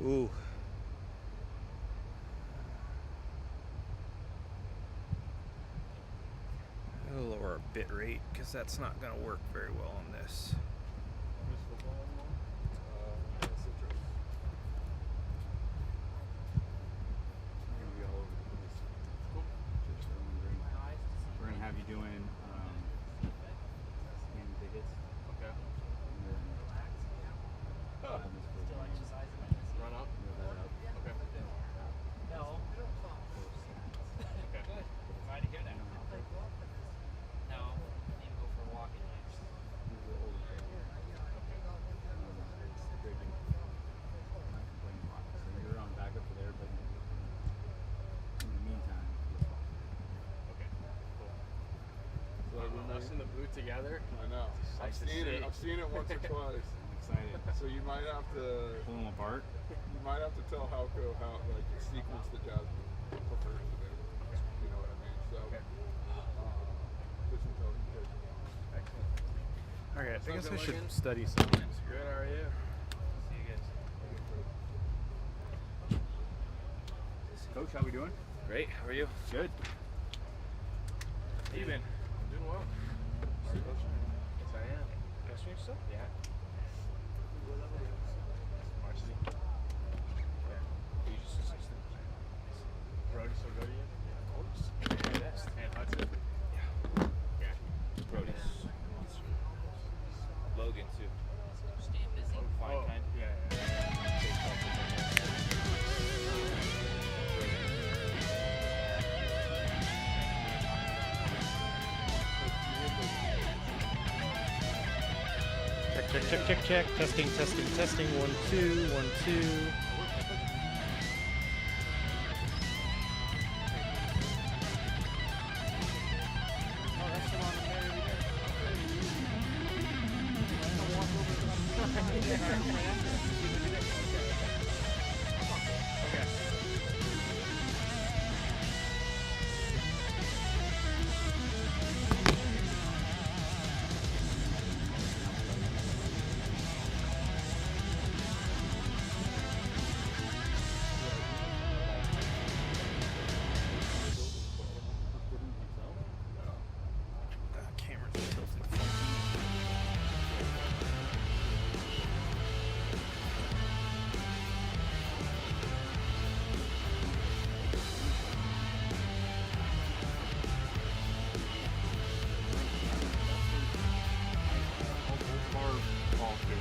Ooh. I'll lower our bit rate because that's not going to work very well on this. We're going to have you doing scanning tickets. Okay. Still exercising. Run up. Move that up. Okay. No. Okay. Glad to hear that. No. Need to go for a walk at night. So you're on backup for there, but in the meantime, okay, cool. So us in the booth together. I know. I've seen it once or twice. I'm excited. So you might have to Pull them apart. You might have to tell Halco how like the sequence that Jasmine prefers to do. You know what I mean? So just until you take it. Excellent. Alright, I guess I should looking? study something. Good, how are you? See you guys. Coach, how we doing? Great, how are you? Good. How you been? I'm doing well. Yes, I am. Coaching yourself? Yeah. Varsity. Yeah. You just assistant. Brody still go to you? Yeah, of course. And Hudson? Yeah. Yeah. Brody's. Logan, too. Staying busy. Fine kind? Yeah. Check. Testing. 1, 2, 1, 2. Camera's tilted funky.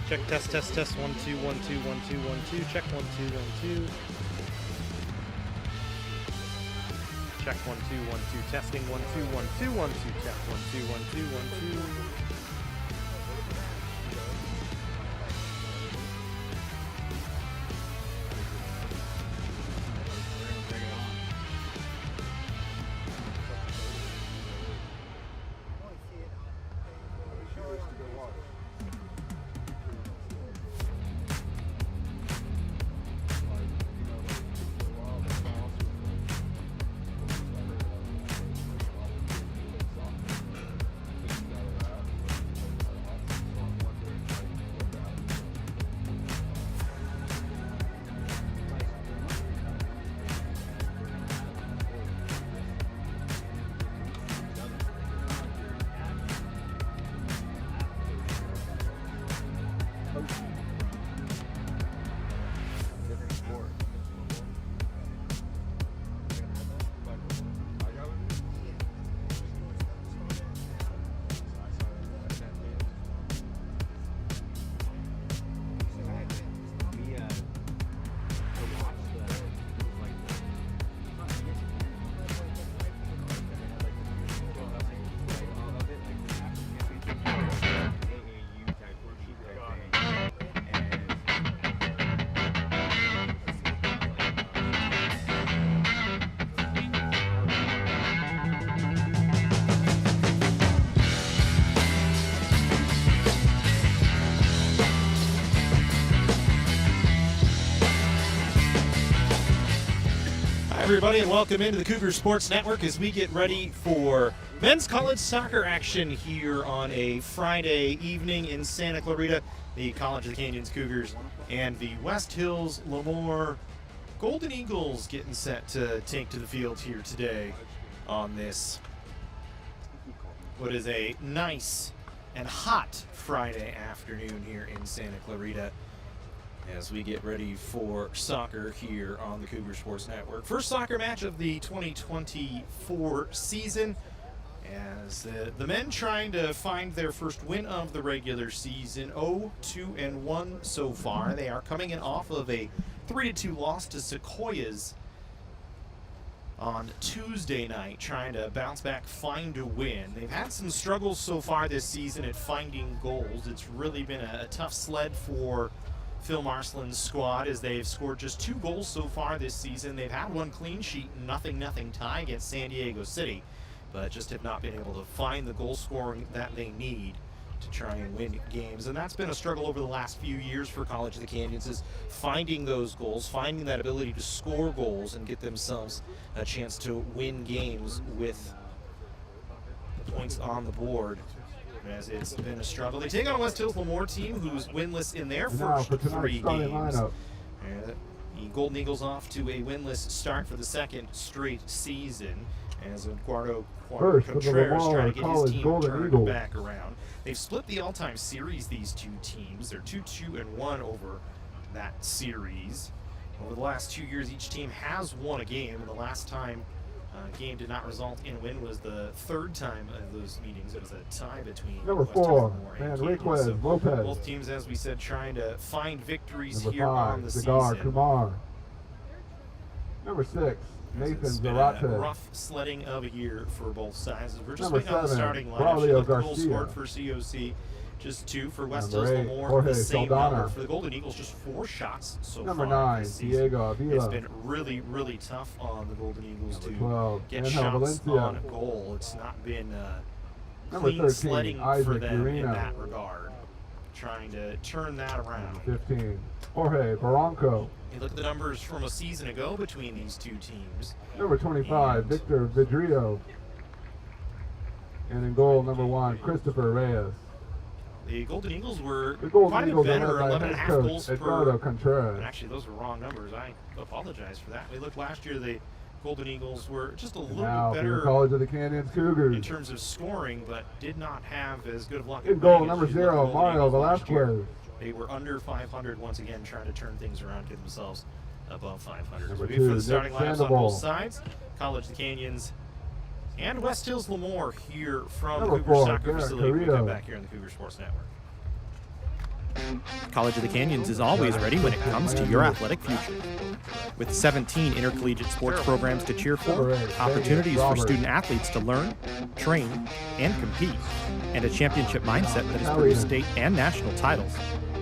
Check, test. 1, 2, 1, 2, 1, 2, 1, 2. Check 1, 2, 1, 2. Check 1, 2, 1, 2. Testing 1, 2, 1, 2, 1, 2. Check 1, 2, 1, 2, 1, 2. everybody, and welcome into the Cougar Sports Network as we get ready for men's college soccer action here on a Friday evening in Santa Clarita. The College of the Canyons Cougars and the West Hills Lemoore Golden Eagles getting set to take to the field here today on this, what is a nice and hot Friday afternoon here in Santa Clarita as we get ready for soccer here on the Cougar Sports Network. First soccer match of the 2024 season as the men trying to find their first win of the regular season. 0-2-1 so far. They are coming in off of a 3-2 loss to Sequoias on Tuesday night, trying to bounce back, find a win. They've had some struggles so far this season at finding goals. It's really been a tough sled for Phil Marsland's squad as they've scored just 2 goals so far this season. They've had 1 clean sheet and nothing tie against San Diego City, but just have not been able to find the goal scoring that they need to try and win games. And that's been a struggle over the last few years for College of the Canyons, is finding those goals, finding that ability to score goals and get themselves a chance to win games with the points on the board, as it's been a struggle. They take on a West Hills Lemoore team who's winless in their first 3 games. The Golden Eagles off to a winless start for the 2nd straight season, as Eduardo Contreras trying to get his team turned back around. They've split the all-time series, these 2 teams. They're 2-2-1 over that series. Over the last 2 years, each team has won a game, and the last time a game did not result in a win was the 3rd time of those meetings. It was a tie between number West Hills 4, and Manriquez so Lopez. both teams, as we said, trying to find victories Number here 5, on the Cigar season. Kumar. Number 6, Nathan It's been Zarate. a rough sledding of a year for both sides. We're just Number waiting on the 7, starting lineup. Braulio Goals Garcia. scored for COC, just 2 for West Hills Number 8, Lemoore. Jorge The same Saldana. number for the Golden Eagles, just 4 shots so Number far 9, this season. Diego It's Avila. been really tough on the Golden Eagles Number to 12, get Angel shots Valencia. on goal. It's not been Number clean 13, sledding for Isaac them in Urena. that regard. Trying to turn that around. 15, Jorge Barranco. You look at the numbers from a season ago between these 2 teams. Number 25, And Victor Vidrio. And in goal, number 1, Christopher Reyes. the Golden Eagles were The Golden quite Eagles a are better, led by 11.5 head goals coach Eduardo per. Contreras. And actually, those were wrong numbers. I apologize for that. We looked last year, the Golden Eagles were just a little Now bit for your better College of the Canyons in Cougars. terms of scoring, but did not have as good of luck. In at goal, winning as number you look at the 0, Golden Mario Eagles last year. Velasquez. They were under 500 once again, trying to turn things around, get themselves above 500. Number So we 2, for the starting Nick lineups on Sandoval. both sides. College of the Canyons and West Hills Lemoore here from Number the Cougar 4, Soccer Garrett Facility. We Carrillo. come back here on the Cougar Sports Network. College of the Canyons is always ready when it comes to your athletic future. With 17 intercollegiate sports programs to cheer for, opportunities for student athletes to learn, train, and compete, and a championship mindset that has produced state and national titles,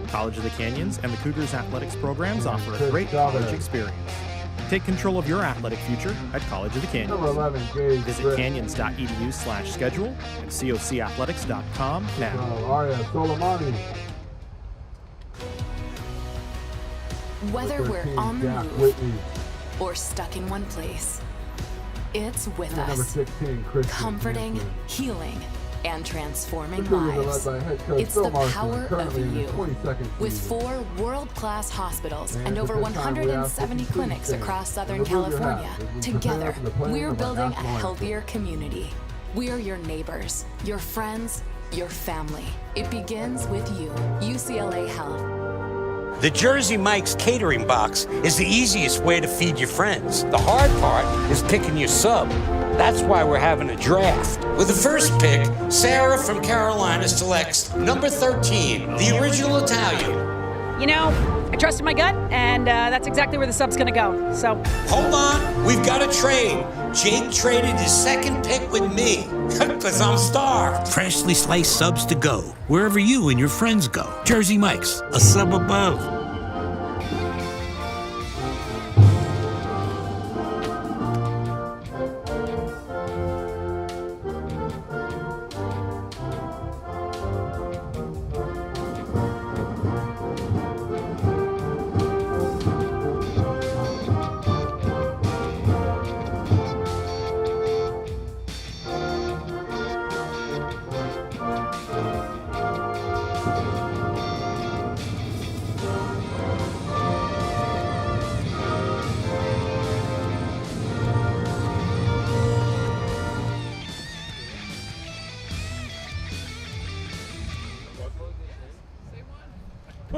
College of the Canyons and the Cougars athletics programs offer a great college experience. Take control of your athletic future at College of the Canyons. Number 11, Gage Visit Britt. canyons.edu/schedule and cocathletics.com now. Arya Soleimani. Whether Number we're 13, on the Jack move Whitney. or stuck in one place, it's with And number us, 16, Christian comforting, Hansen. healing, and transforming The Cougars are led lives. by head coach It's Phil the Marsland, power of currently in you. his 22nd With season. 4 world-class hospitals And and at over this time, we ask that 170 you please clinics stand across Southern and remove your California, hat as we together, prepare for the playing we're of our building a national anthem. healthier community. We're your neighbors, your friends, your family. It begins with you. UCLA Health. The Jersey Mike's catering box is the easiest way to feed your friends. The hard part is picking your sub. That's why we're having a draft. With the first pick, Sarah from Carolina selects number 13, the original Italian. You know, I trusted my gut, and that's exactly where the sub's gonna go. So, Hold on, we've got a trade. Jake traded his second pick with me, because I'm starved. Freshly sliced subs to go, wherever you and your friends go. Jersey Mike's, a sub above.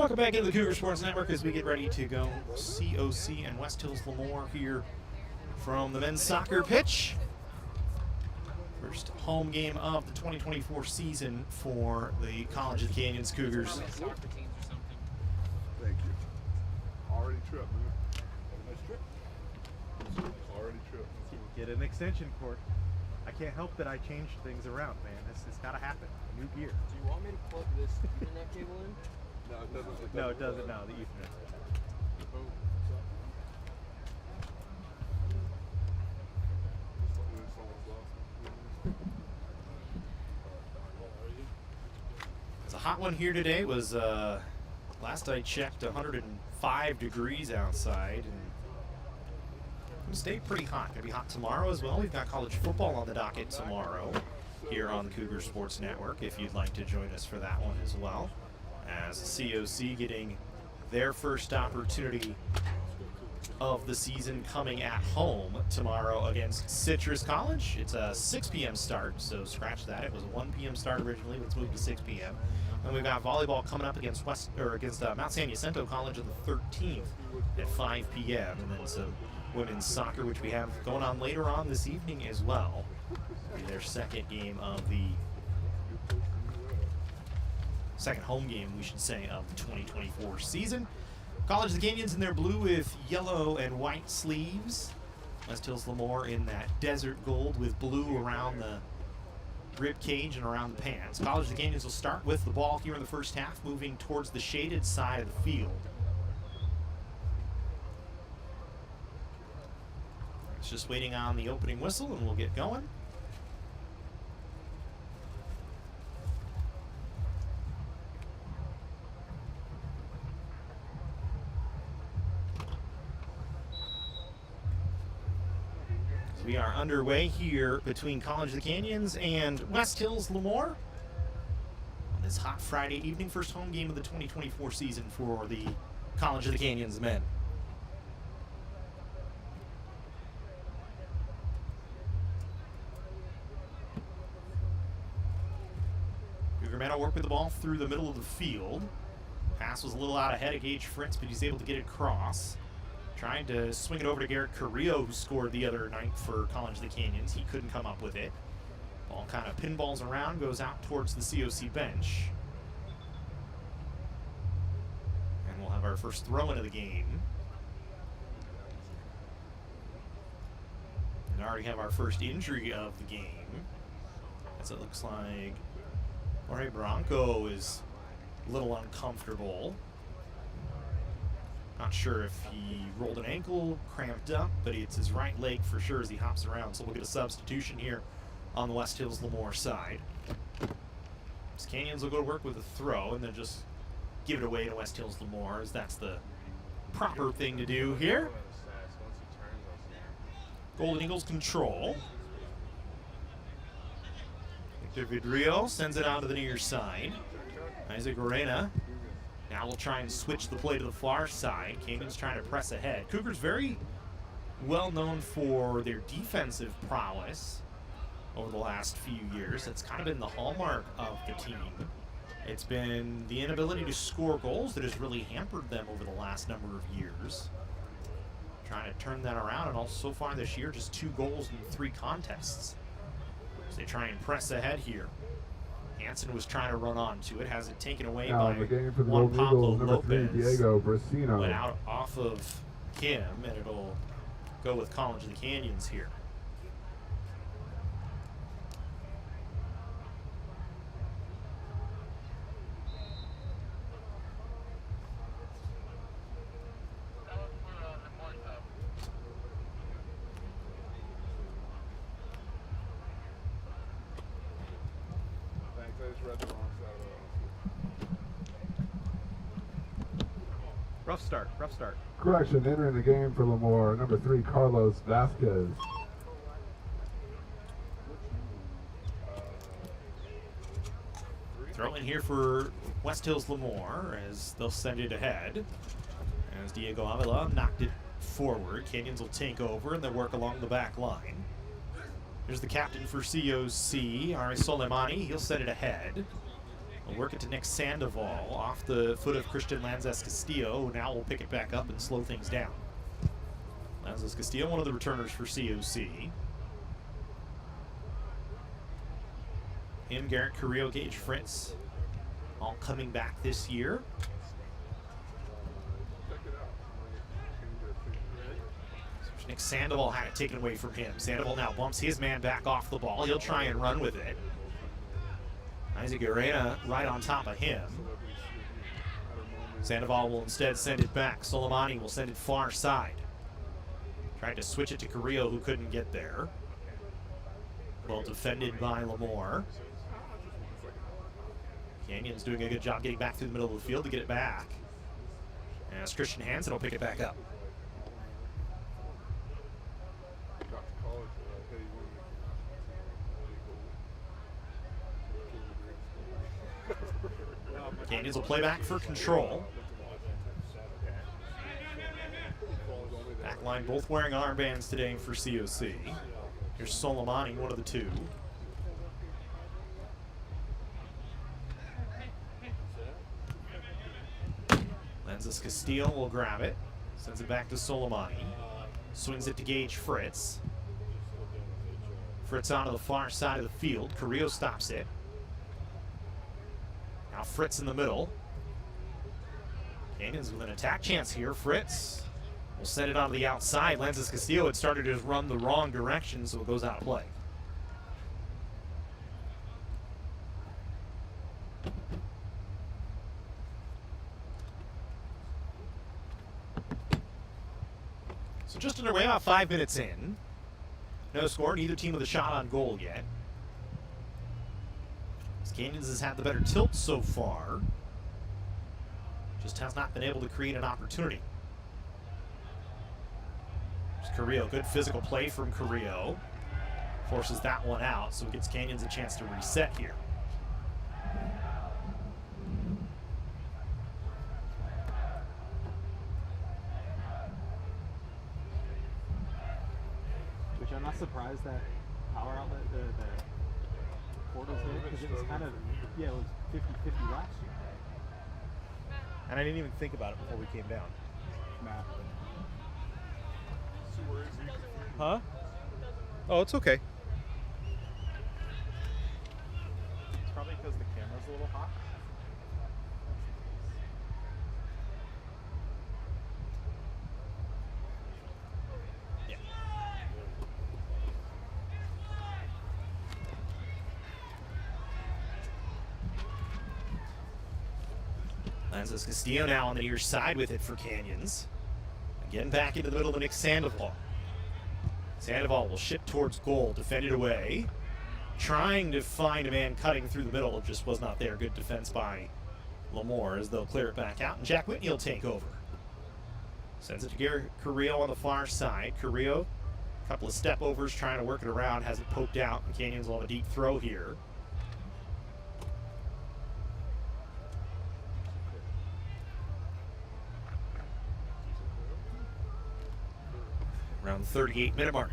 Welcome back into the Cougar Sports Network as we get ready to go COC and West Hills Lemoore here from the men's soccer pitch. First home game of the 2024 season for the College of the Canyons Cougars. Soccer teams or something. Thank you. Already tripped, man. Have a nice trip. Already tripped. Get an extension cord. I can't help that I changed things around, man. It's got to happen. New gear. Do you want me to plug this Ethernet cable in? No, it doesn't. No, it doesn't now. The Ethernet. Oh, It's a hot one here today. It was, last I checked, 105 degrees outside. And it'll stay pretty hot. Gonna be hot tomorrow as well. We've got college football on the docket tomorrow here on the Cougar Sports Network if you'd like to join us for that one as well. As COC getting their first opportunity of the season coming at home tomorrow against Citrus College. It's a 6 p.m. start, so scratch that. It was a 1 p.m. start originally, but it's moved to 6 p.m. And we've got volleyball coming up against Mount San Jacinto College on the 13th at 5 p.m. And then some women's soccer, which we have going on later on this evening as well. It'll be their second game of the second home game, we should say, of the 2024 season. College of the Canyons in their blue with yellow and white sleeves. West Hills Lemoore in that desert gold with blue around the rib cage and around the pants. College of the Canyons will start with the ball here in the first half, moving towards the shaded side of the field. It's just waiting on the opening whistle and we'll get going. We are underway here between College of the Canyons and West Hills Lemoore on this hot Friday evening. First home game of the 2024 season for the College of the Canyons men. Cougar men will work with the ball through the middle of the field. Pass was a little out ahead of Gage Fritz, but he's able to get it across. Trying to swing it over to Garrett Carrillo, who scored the other night for College of the Canyons. He couldn't come up with it. Ball kind of pinballs around, goes out towards the COC bench. And we'll have our first throw into the game. And already have our first injury of the game. As it looks like Jorge Bronco is a little uncomfortable. Not sure if he rolled an ankle, cramped up, but it's his right leg for sure as he hops around. So we'll get a substitution here on the West Hills Lemoore side. As Canyons will go to work with a throw and then just give it away to West Hills Lemoore, as that's the proper thing to do here. Golden Eagles control. Victor Vidrio sends it out to the near side. Isaac Arena. Now we'll try and switch the play to the far side. Canyons trying to press ahead. Cougars very well known for their defensive prowess over the last few years. That's kind of been the hallmark of the team. It's been the inability to score goals that has really hampered them over the last number of years. Trying to turn that around, and also so far this year, just 2 goals in 3 contests. So they try and press ahead here. Hansen was trying to run onto it, has it taken away by the game for the Juan Golden Pablo Eagles, number 3, Lopez. Diego Brasino. Went out off of Kim, and it'll go with College of the Canyons here. Rough start. Rough start. Correction, entering the game for Lemoore, number 3, Carlos Vasquez. Throw in here for West Hills Lemoore as they'll send it ahead. As Diego Avila knocked it forward, Canyons will take over and they'll work along the back line. There's the captain for COC, Ari Soleimani. He'll set it ahead. We'll work it to Nick Sandoval off the foot of Christian Lanzas Castillo, who now will pick it back up and slow things down. Lanzas Castillo, one of the returners for COC. Him, Garrett Carrillo, Gage Fritz, all coming back this year. Nick Sandoval had it taken away from him. Sandoval now bumps his man back off the ball. He'll try and run with it. Isaac Arena right on top of him. Sandoval will instead send it back. Soleimani will send it far side. Tried to switch it to Carrillo, who couldn't get there. Well defended by Lemoore. Canyon's doing a good job getting back through the middle of the field to get it back. As Christian Hansen will pick it back up. Canyons will play back for control. Back line both wearing armbands today for COC. Here's Soleimani, one of the two. Lanzas Castillo will grab it. Sends it back to Soleimani. Swings it to Gage Fritz. Fritz onto the far side of the field. Carrillo stops it. Now Fritz in the middle. Canyons with an attack chance here. Fritz will send it onto the outside. Lanzas Castillo had started to run the wrong direction, so it goes out of play. So just underway, about 5 minutes in. No score, neither team with a shot on goal yet. Canyons has had the better tilt so far. Just has not been able to create an opportunity. There's Carrillo, good physical play from Carrillo. Forces that one out, so it gives Canyons a chance to reset here. Which I'm not surprised that power outlet, the portals hit, because it was kind of, yeah, it was 50-50 last year. And I didn't even think about it before we came down. Math. Huh? Oh, it's okay. It's probably because the camera's a little hot. Yeah. Lanzas Castillo now on the near side with it for Canyons. Again back into the middle of Nick Sandoval. Sandoval will ship towards goal, defended away. Trying to find a man cutting through the middle, just was not there. Good defense by Lemoore as they'll clear it back out, and Jack Whitney will take over. Sends it to Garrett Carrillo on the far side. Carrillo, a couple of step overs trying to work it around, has it poked out, and Canyons will have a deep throw here. Around the 38-minute mark.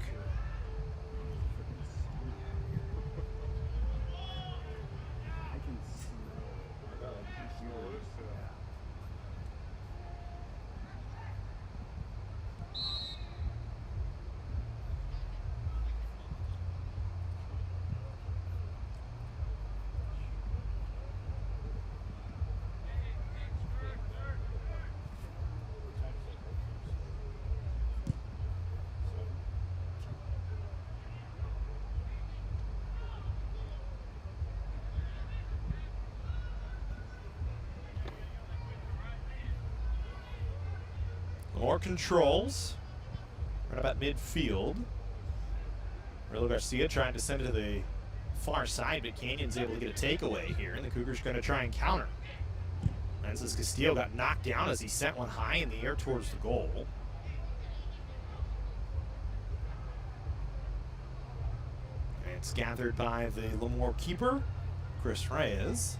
More controls. Right about midfield. Rillo Garcia trying to send it to the far side, but Canyon's able to get a takeaway here, and the Cougars going to try and counter. Lanzas Castillo got knocked down as he sent one high in the air towards the goal. And it's gathered by the Lemoore keeper, Chris Reyes.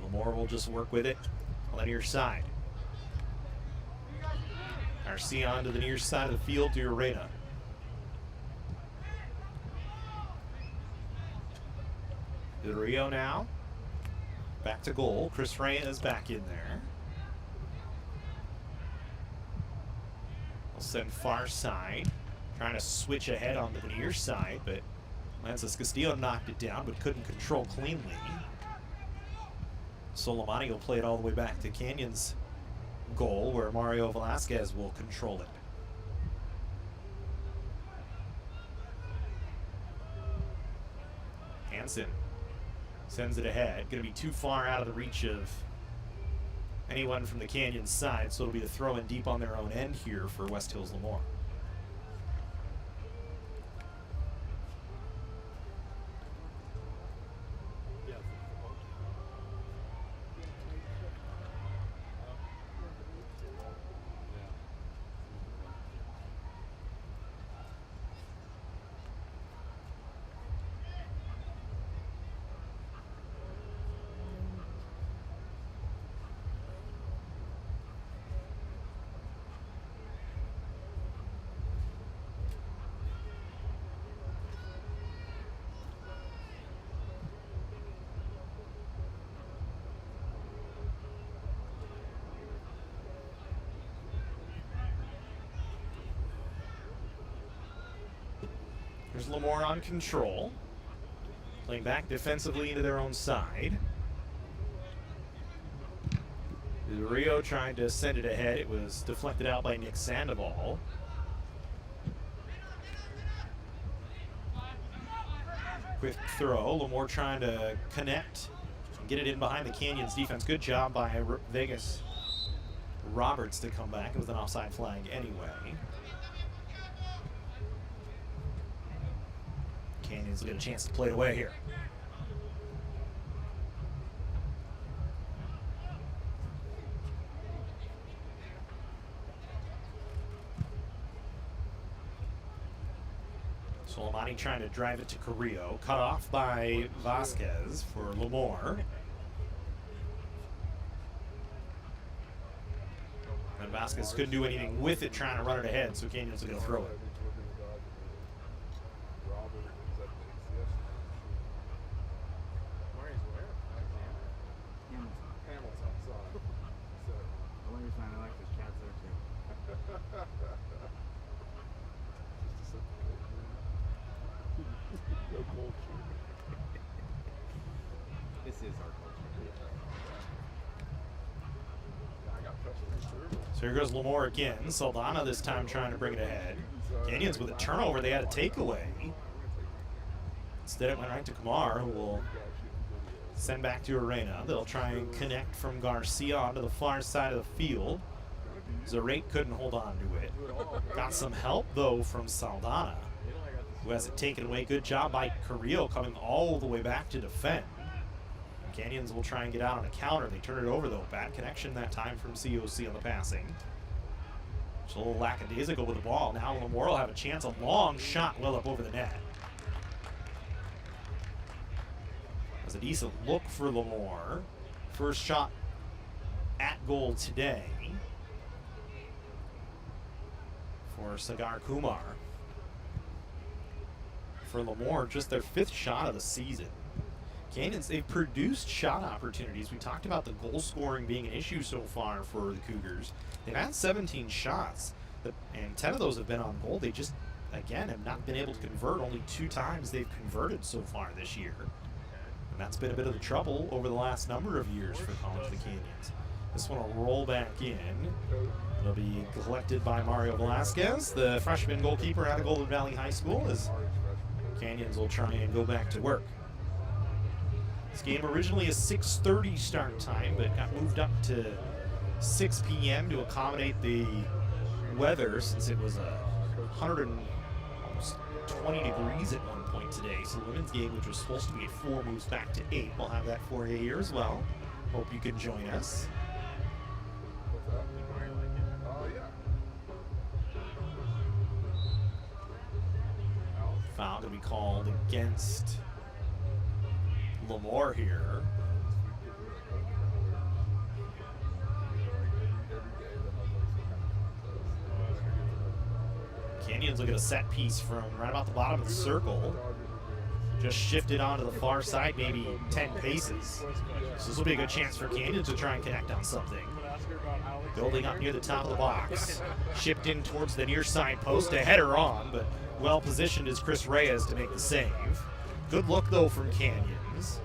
Lemoore will just work with it on the near side. Garcia onto the near side of the field to Arena. Del Rio now. Back to goal. Chris Reyes is back in there. We'll send far side. Trying to switch ahead on the near side, but Lances Castillo knocked it down, but couldn't control cleanly. Soleimani will play it all the way back to Canyon's goal, where Mario Velasquez will control it. Hansen sends it ahead. Going to be too far out of the reach of anyone from the Canyon side, so it'll be a throw in deep on their own end here for West Hills Lemoore. Here's Lemoore on control. Playing back defensively into their own side. Rio trying to send it ahead. It was deflected out by Nick Sandoval. Quick throw. Lemoore trying to connect and get it in behind the Canyons defense. Good job by Vegas Roberts to come back with an offside flag anyway. Canyons will get a chance to play it away here. Soleimani trying to drive it to Carrillo. Cut off by Vasquez for Lemoore. And Vasquez couldn't do anything with it, trying to run it ahead, so Canyons are going to throw it. This is our culture. So here goes Lemoore again. Saldana this time trying to bring it ahead. Canyons with a turnover. They had a takeaway. Instead it went right to Kumar, who will send back to Arena. They'll try and connect from Garcia onto the far side of the field. Zarate couldn't hold on to it. Got some help though from Saldana, who has it taken away. Good job by Carrillo coming all the way back to defend. Canyons will try and get out on a counter. They turn it over though. Bad connection that time from COC on the passing. Just a little lackadaisical with the ball. Now Lemoore will have a chance. A long shot well up over the net. That's a decent look for Lemoore. First shot at goal today for Sagar Kumar. For Lemoore, just their 5th shot of the season. Canyons, they've produced shot opportunities. We talked about the goal scoring being an issue so far for the Cougars. They've had 17 shots, and 10 of those have been on goal. They just, again, have not been able to convert. Only 2 times they've converted so far this year. And that's been a bit of the trouble over the last number of years for College of the Canyons. This one will roll back in. It'll be collected by Mario Velasquez, the freshman goalkeeper out of Golden Valley High School, as Canyons will try and go back to work. This game originally a 6:30 start time, but got moved up to 6 p.m. to accommodate the weather, since it was 120 degrees at one point today. So the women's game, which was supposed to be at 4, moves back to 8. We'll have that for you here as well. Hope you can join us. Foul to be called against Lemoore here. Canyons will get a set piece from right about the bottom of the circle. just shifted onto the far side, maybe 10 paces. So this will be a good chance for Canyon to try and connect on something. Building up near the top of the box. Shipped in towards the near side post. A header on, but well positioned is Chris Reyes to make the save. Good look, though, from Canyons,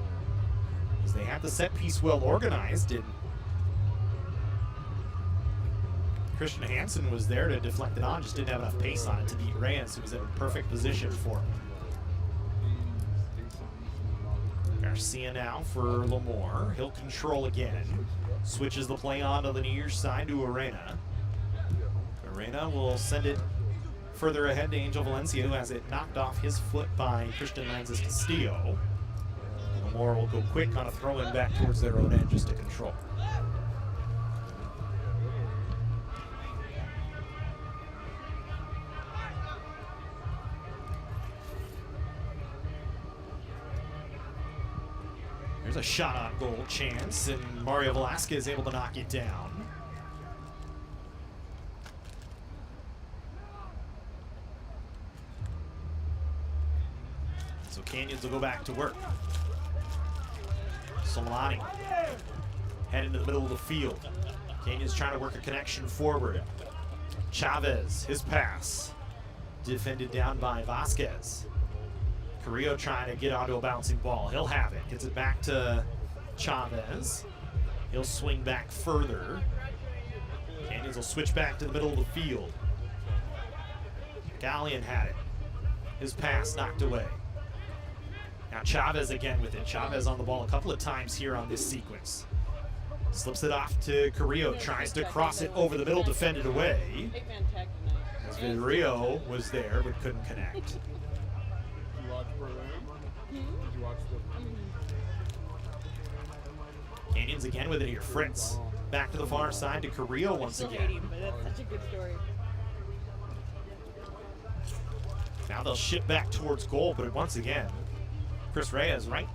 as they have the set piece well organized. And Christian Hansen was there to deflect it on, just didn't have enough pace on it to beat Reyes, who was in perfect position for him. Garcia now for Lemoore. He'll control again. Switches the play on to the near side to Arena. Arena will send it further ahead to Angel Valencia, who has it knocked off his foot by Christian Lanzas Castillo. Lemoore will go quick on a throw-in back towards their own end just to control. There's a shot on goal chance, and Mario Velasquez able to knock it down. So Canyons will go back to work. Solani head into the middle of the field. Canyons trying to work a connection forward. Chavez, his pass. Defended down by Vasquez. Carrillo trying to get onto a bouncing ball. He'll have it. Gets it back to Chavez. He'll swing back further. Canyons will switch back to the middle of the field. Gallion had it. His pass knocked away. Now Chavez again with it. Chavez on the ball a couple of times here on this sequence. Slips it off to Carrillo. Tries to cross it over the middle, defended away. As Villarreal was there but couldn't connect. Canyons again with it here. Fritz back to the far side to Carrillo once again. That's such a good story. Now they'll ship back towards goal, but once again, Chris Reyes right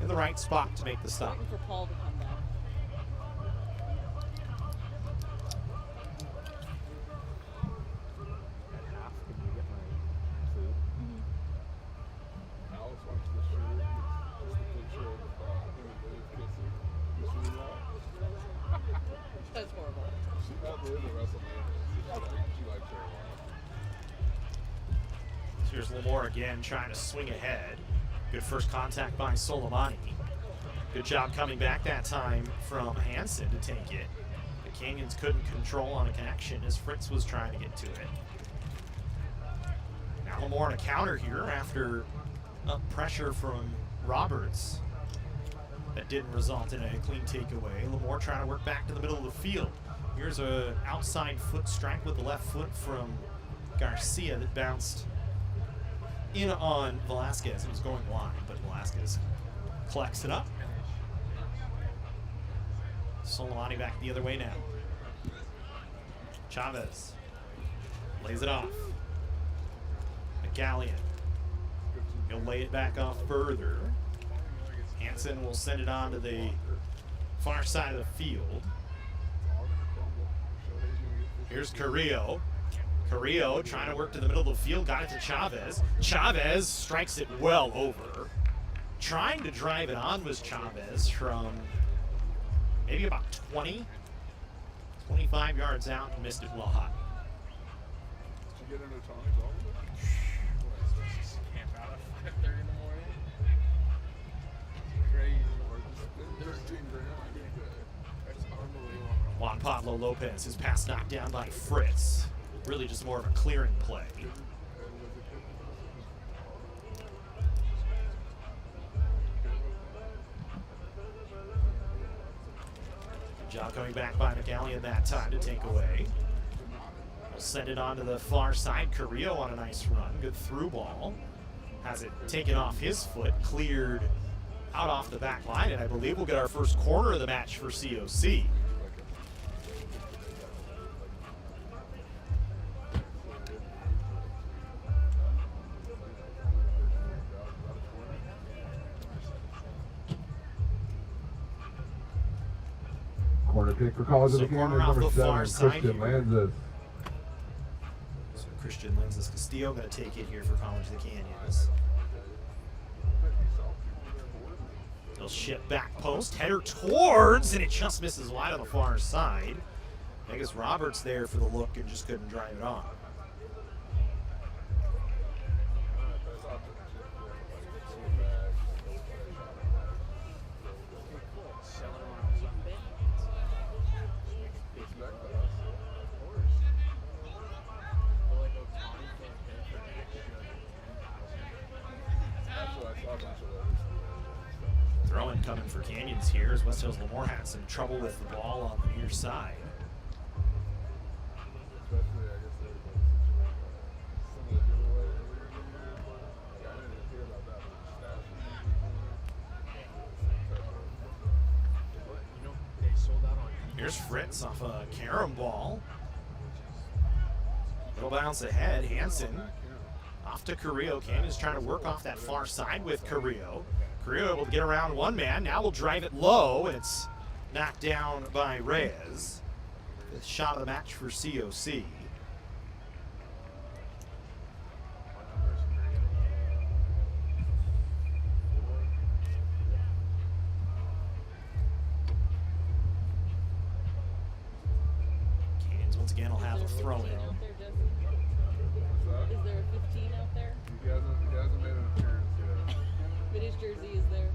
in the right spot to make the stop. Waiting for Paul to come back. Alex wants to show just a picture of him and Dave kissing. You see that? That's horrible. She's not really the WrestleMania. She likes her a lot. Here's Lemoore again trying to swing ahead. Good first contact by Soleimani. Good job coming back that time from Hansen to take it. The Canyons couldn't control on a connection as Fritz was trying to get to it. Now Lemoore on a counter here after pressure from Roberts. That didn't result in a clean takeaway. Lemoore trying to work back to the middle of the field. Here's a outside foot strike with the left foot from Garcia that bounced in on Velasquez. It was going wide, but Velasquez collects it up. Soleimani back the other way now. Chavez lays it off. McGallion. He'll lay it back off further. Hansen will send it on to the far side of the field. Here's Carrillo. Carrillo trying to work to the middle of the field, got it to Chavez. Chavez strikes it well over. Trying to drive it on was Chavez from maybe about 25 yards out and missed it well high. Did you get into Tony's all of it? Camp out at 5:30 in the morning. Crazy. Or just 13 grand. That's unbelievable. Juan Pablo Lopez, his pass knocked down by Fritz. Really just more of a clearing play. Good job coming back by McGallion that time to take away. We'll send it on to the far side. Carrillo on a nice run. Good through ball. Has it taken off his foot, cleared out off the back line, and I believe we'll get our first corner of the match for COC. Corner kick for College of the corner Canyons, off number the far 7, side Christian here. Lanzas. So Christian Lanzas Castillo going to take it here for College of the Canyons. He'll ship back post, header towards, and it just misses wide on the far side. I guess Roberts there for the look and just couldn't drive it on. Throw-in coming for Canyons here as West Hills Lemoore had some trouble with the ball on the near side. Here's Fritz off a carom ball. Little bounce ahead. Hansen off to Carrillo. Canyons trying to work off that far side with Carrillo. Carrillo able to get around one man. Now we'll drive it low, and it's knocked down by Reyes. Fifth shot of the match for COC. Canyons once again will have a throw in. Is there a 15 out there? He hasn't made an appearance yet. But his jersey is there.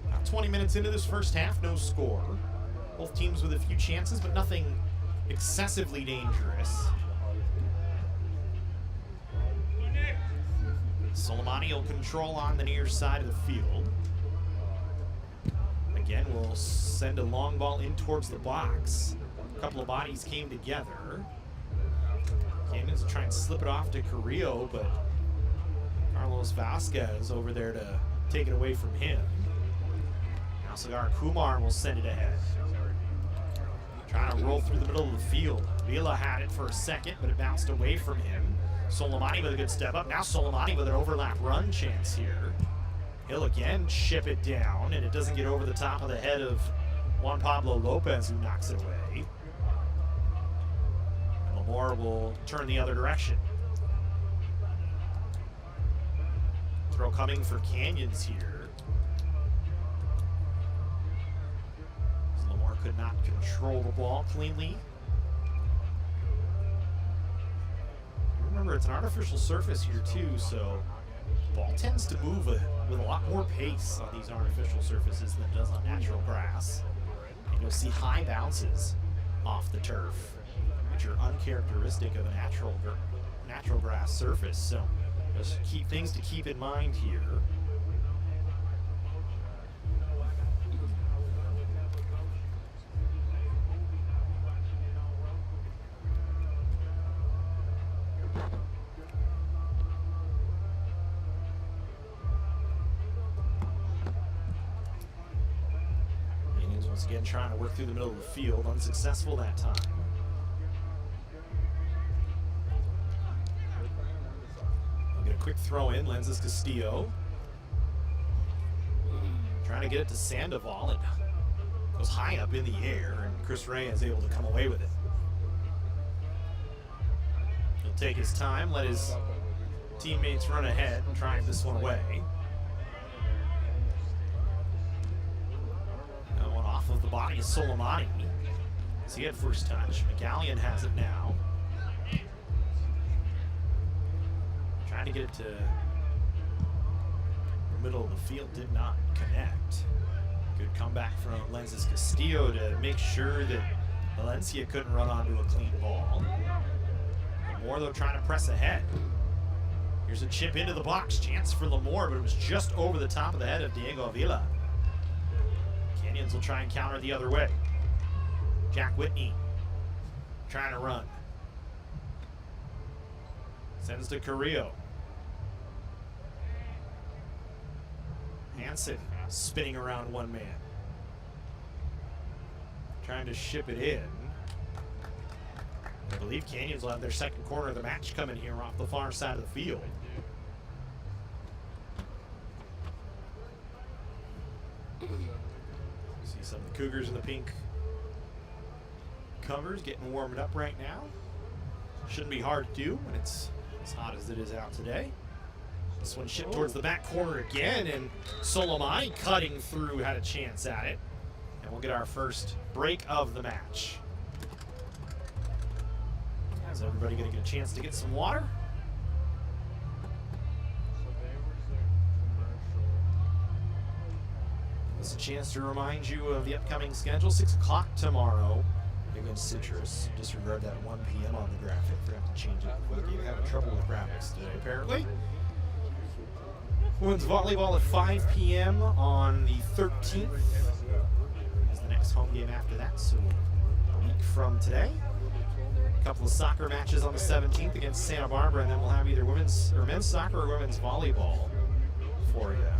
About 20 minutes into this first half, no score. Both teams with a few chances, but nothing excessively dangerous. Soleimani will control on the near side of the field. Again, we'll send a long ball in towards the box. A couple of bodies came together. Canyons will try and slip it off to Carrillo, but Carlos Vasquez over there to take it away from him. Now Cigar Kumar will send it ahead. Trying to roll through the middle of the field. Vila had it for a second, but it bounced away from him. Soleimani with a good step up. Now Soleimani with an overlap run chance here. He'll again chip it down, and it doesn't get over the top of the head of Juan Pablo Lopez, who knocks it away. And Lemoore will turn the other direction. Throw coming for Canyons here. Lemoore could not control the ball cleanly. Remember, it's an artificial surface here too, so the ball tends to move with a lot more pace on these artificial surfaces than it does on natural grass. And you'll see high bounces off the turf, which are uncharacteristic of a natural grass surface. So just things to keep in mind here. Once again, trying to work through the middle of the field, unsuccessful that time. We'll get a quick throw in. Lenses Castillo trying to get it to Sandoval. It goes high up in the air, and Chris Ray is able to come away with it. He'll take his time, let his teammates run ahead and drive this one away. Of the body is Soleimani. As he had first touch. McGallion has it now. Trying to get it to the middle of the field, did not connect. Good comeback from Lenses Castillo to make sure that Valencia couldn't run onto a clean ball. Lemoore, though, trying to press ahead. Here's a chip into the box. Chance for Lemoore, but it was just over the top of the head of Diego Avila. Canyons will try and counter the other way. Jack Whitney trying to run. Sends to Carrillo. Hansen spinning around one man. Trying to ship it in. I believe Canyons will have their second corner of the match coming here off the far side of the field. See some of the Cougars in the pink covers getting warmed up right now. Shouldn't be hard to do when it's as hot as it is out today. This one shipped towards the back corner again, and Solomai cutting through had a chance at it. And we'll get our first break of the match. Is everybody going to get a chance to get some water? So there was their commercial. This is a chance to remind you of the upcoming schedule. 6 o'clock tomorrow against Citrus. Disregard that 1 p.m. on the graphic. Forgot to change it before the game. Having trouble with graphics today, apparently. Women's volleyball at 5 p.m. on the 13th. Is the next home game after that, so a week from today. A couple of soccer matches on the 17th against Santa Barbara, and then we'll have either women's or men's soccer or women's volleyball for you. No,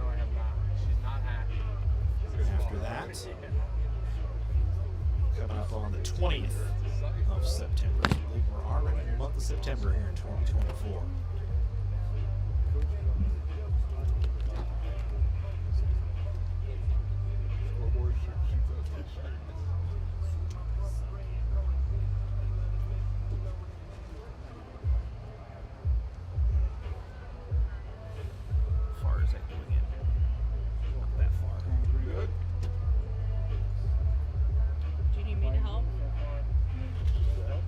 I have not. She's not happy. After that, coming up on the 20th of September. I believe we're already in the month of September here in 2024. Far as I doing it? Not that far. Pretty good. Do you need me to help? Got it?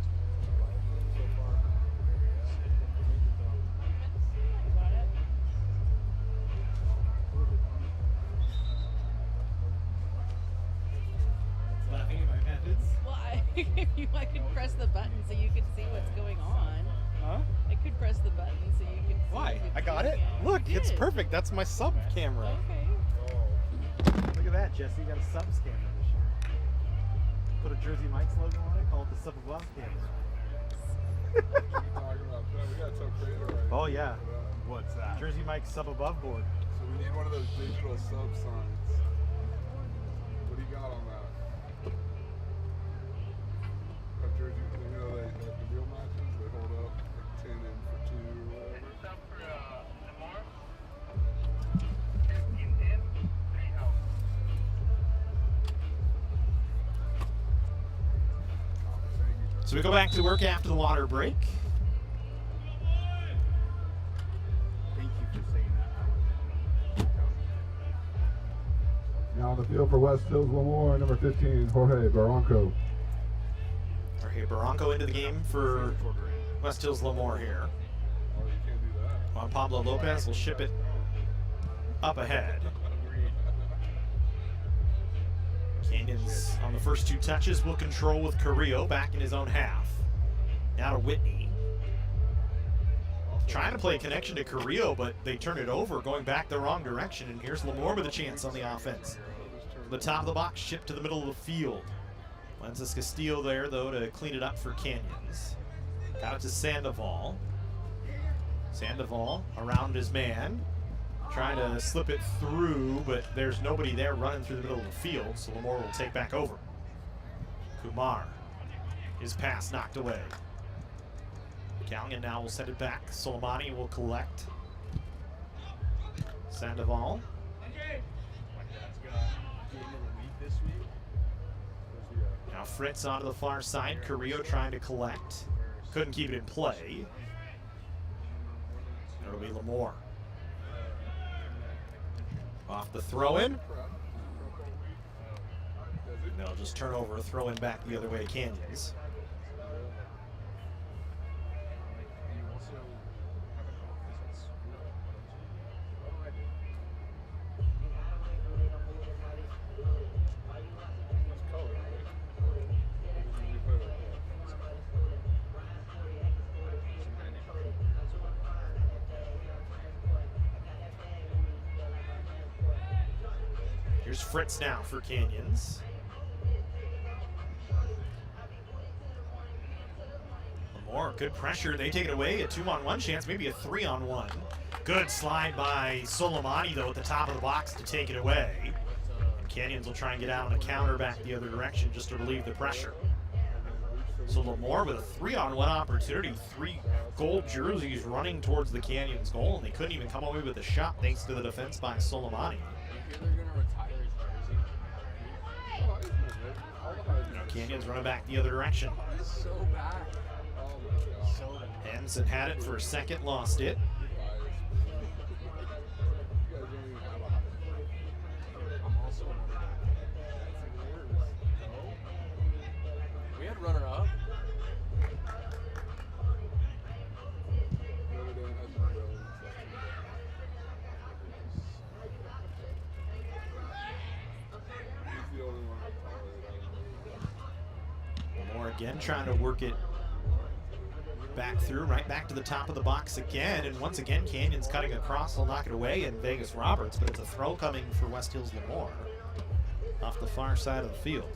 Laughing at my methods. Well, I could press the button so you could see what's going on. Huh? I could press the button so you could see Why? what's I got it. going on. Look, You it's did. perfect. That's my sub camera. Okay. Look at that, Jesse. You got a subs camera this year. Put a Jersey Mike's logo on it. Call it the Sub Above camera. Talking about that. We got to tell Creator right Oh yeah. now. What's that? Jersey Mike's Sub Above board. So we need one of those digital sub signs. What do you got on that? Of Jersey, you know, they like the real matches, they hold up like 10 in for 2 or whatever. Is this up for Lemoore? 15 in, 3 out. So we go back to work after the water break. Thank you for saying that. Now on the field for West Hills Lemoore, number 15, Jorge Barranco. Jorge Barranco into the game for West Hills Lemoore here. Oh, you can't do that. Juan Pablo Lopez will ship it up ahead. Canyons on the first 2 touches will control with Carrillo back in his own half. Now to Whitney. Trying to play a connection to Carrillo, but they turn it over, going back the wrong direction. And here's Lemoore with a chance on the offense. The top of the box, shipped to the middle of the field. Lenses Castillo there, though, to clean it up for Canyons. Got it to Sandoval. Sandoval around his man. Trying to slip it through, but there's nobody there running through the middle of the field, so Lemoore will take back over. Kumar, his pass knocked away. Callion now will send it back. Soleimani will collect. Sandoval. My dad's got game of the week this week. Now Fritz onto the far side. Carrillo trying to collect. Couldn't keep it in play. It'll be Lemoore. Off the throw-in. They'll just turn over a throw-in back the other way to Canyons. You also have an office at school. What do I do? It's color, right? You play like Here's Fritz now for Canyons. Lemoore, good pressure. They take it away. A 2-on-1 chance, maybe a 3-on-1. Good slide by Soleimani, though, at the top of the box to take it away. And Canyons will try and get out on a counter back the other direction just to relieve the pressure. So Lemoore with a 3-on-1 opportunity. 3 gold jerseys running towards the Canyons goal, and they couldn't even come away with a shot thanks to the defense by Soleimani. You hear they're gonna retire his jersey? Oh, Canyons running back the other direction. So bad. Oh my God. So bad. Henson had it for a second, lost it. You guys don't even have a high. I'm also another guy. No? We had runner up. Notre Dame has no road. He's the only one that tolerated. Lemoore again trying to work it back through, right back to the top of the box again. And once again, Canyon's cutting across. He'll knock it away in Vegas Roberts, but it's a throw coming for West Hills Lemoore off the far side of the field.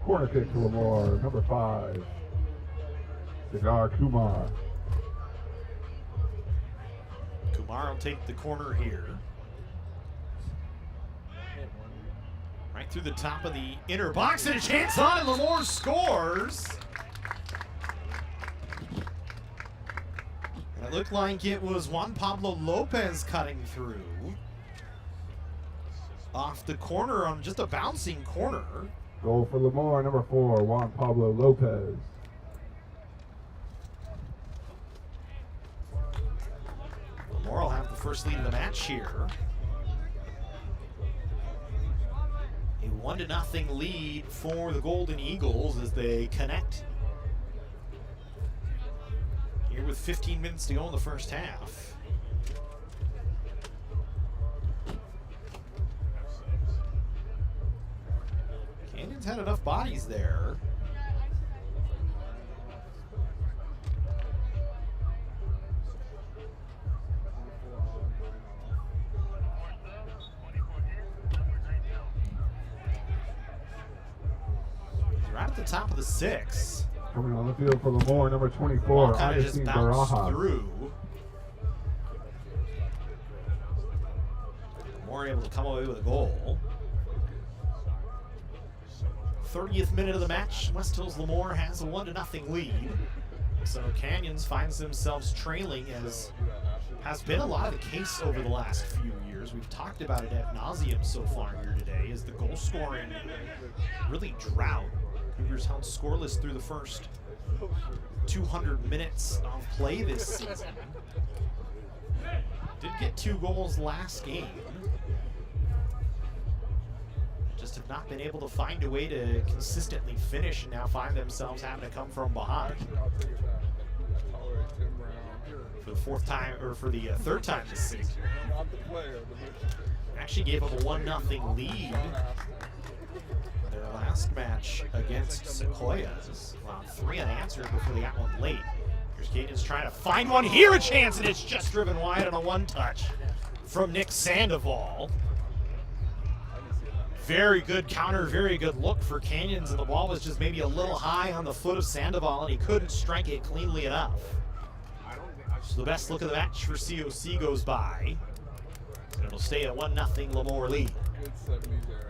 Corner kick to Lemoore, number 5, Cigar Kumar. Kumar will take the corner here. Right through the top of the inner box, and a chance on it. Lemoore scores. And it looked like it was Juan Pablo Lopez cutting through. Off the corner on just a bouncing corner. Goal for Lemoore, number 4, Juan Pablo Lopez. Lemoore will have the first lead of the match here. A 1-0 lead for the Golden Eagles as they connect. Here with 15 minutes to go in the first half. Canyon's had enough bodies there. He's right at the top of the 6. Coming on the field for Lemoore, number 24, Kind of just Augustine bounced Barajas. through. Lemoore able to come away with a goal. 30th minute of the match, West Hills Lemoore has a 1-0 lead. So Canyons finds themselves trailing, as has been a lot of the case over the last few years. We've talked about it ad nauseum so far here today, as the goal scoring really drought. Cougars held scoreless through the first 200 minutes of play this season. Did get 2 goals last game. Just have not been able to find a way to consistently finish, and now find themselves having to come from behind for the third time this season. Actually gave up a 1-0 lead in their last match against Sequoias. Allowed 3 unanswered before they got one late. Here's Canyons trying to find one here, a chance, and it's just driven wide on a 1-touch from Nick Sandoval. Very good counter, very good look for Canyons, and the ball was just maybe a little high on the foot of Sandoval, and he couldn't strike it cleanly enough. So the best look of the match for COC goes by, and it'll stay at 1-0 Lemoore lead. Good 70 there.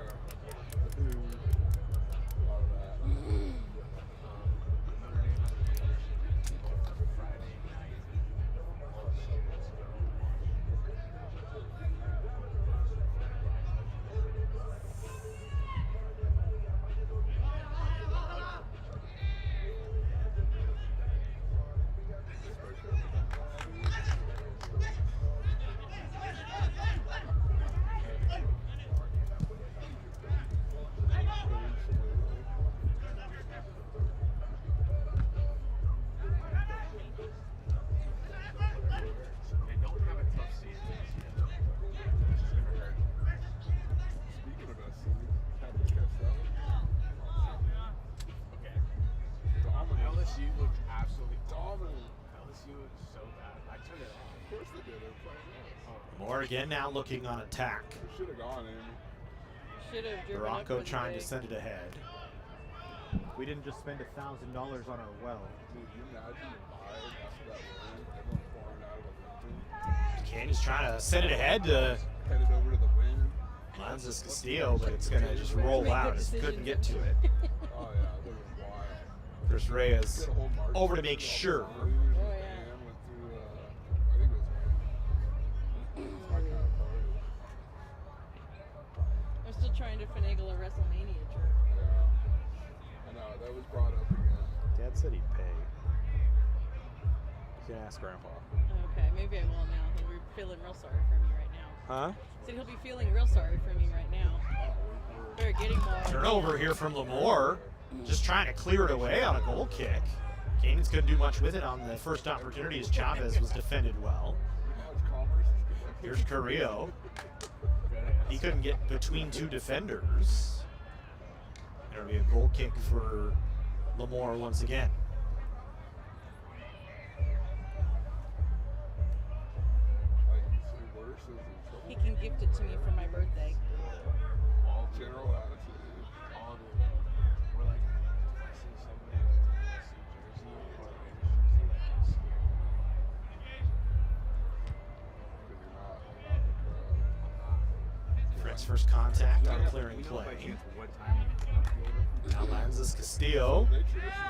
Lemoore again now looking on attack. Should have gone in. Should have driven up Baracco with trying the- to send it ahead. We didn't just spend $1,000 on our well. Dude, you imagine the buy after that win, everyone pouring out of the mountain, Canyons trying to send it ahead to headed over to the win. Lenses Castillo, but it's going to just roll out. Just couldn't get to it. Oh, yeah, they were wild. Chris Reyes Did a whole march over to make sure. and went through, I think it was my kind of party. I'm still trying to finagle a WrestleMania trip. Yeah. I know, that was brought up again. Dad said he'd pay. You can ask Grandpa. Okay, maybe I will now. He'll be feeling real sorry for me right now. Huh? Said he'll be feeling real sorry for me right now. They're getting more. Turnover here from Lemoore. Just trying to clear it away on a goal kick. Canyons couldn't do much with it on the first opportunity as Chavez was defended well. Here's Carrillo. He couldn't get between two defenders. It'll be a goal kick for Lemoore once again. He can gift it to me for my birthday. All general attitude. All the, we're like, if I see somebody in a jersey or a Raiders jersey, like, I'm scared. Fred's first contact on clearing play. What time? Now Lanzas Castillo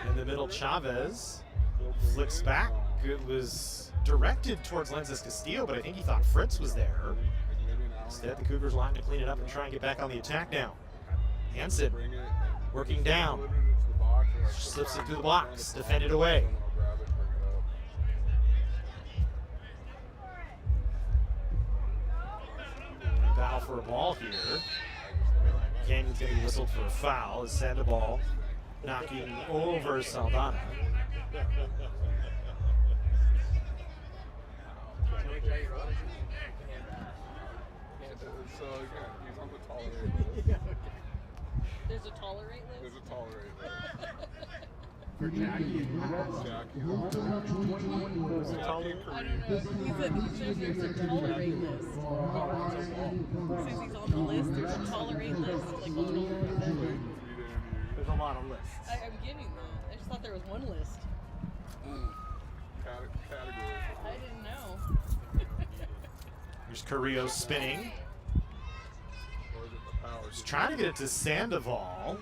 in the middle. Chavez flicks back. It was directed towards Lanzas Castillo, but I think he thought Fritz was there. Instead, the Cougars line to clean it up and try and get back on the attack now. Hansen working down. Slips it through the box. Defended away. Battle for a ball here. Canyon's going to be whistled for a foul as Sandoval knocking over Saldana. So again, he's on the tolerate list. There's a tolerate list? There's a tolerate list. For Jackie. What's the tolerate? I don't know. He says there's a tolerate list. Since he's on the list, there's a tolerate list. Like, what's wrong with that? There's a lot of lists. I'm getting that. I just thought there was one list. Category. I didn't know. Here's Carrillo spinning. He's trying to get it to Sandoval,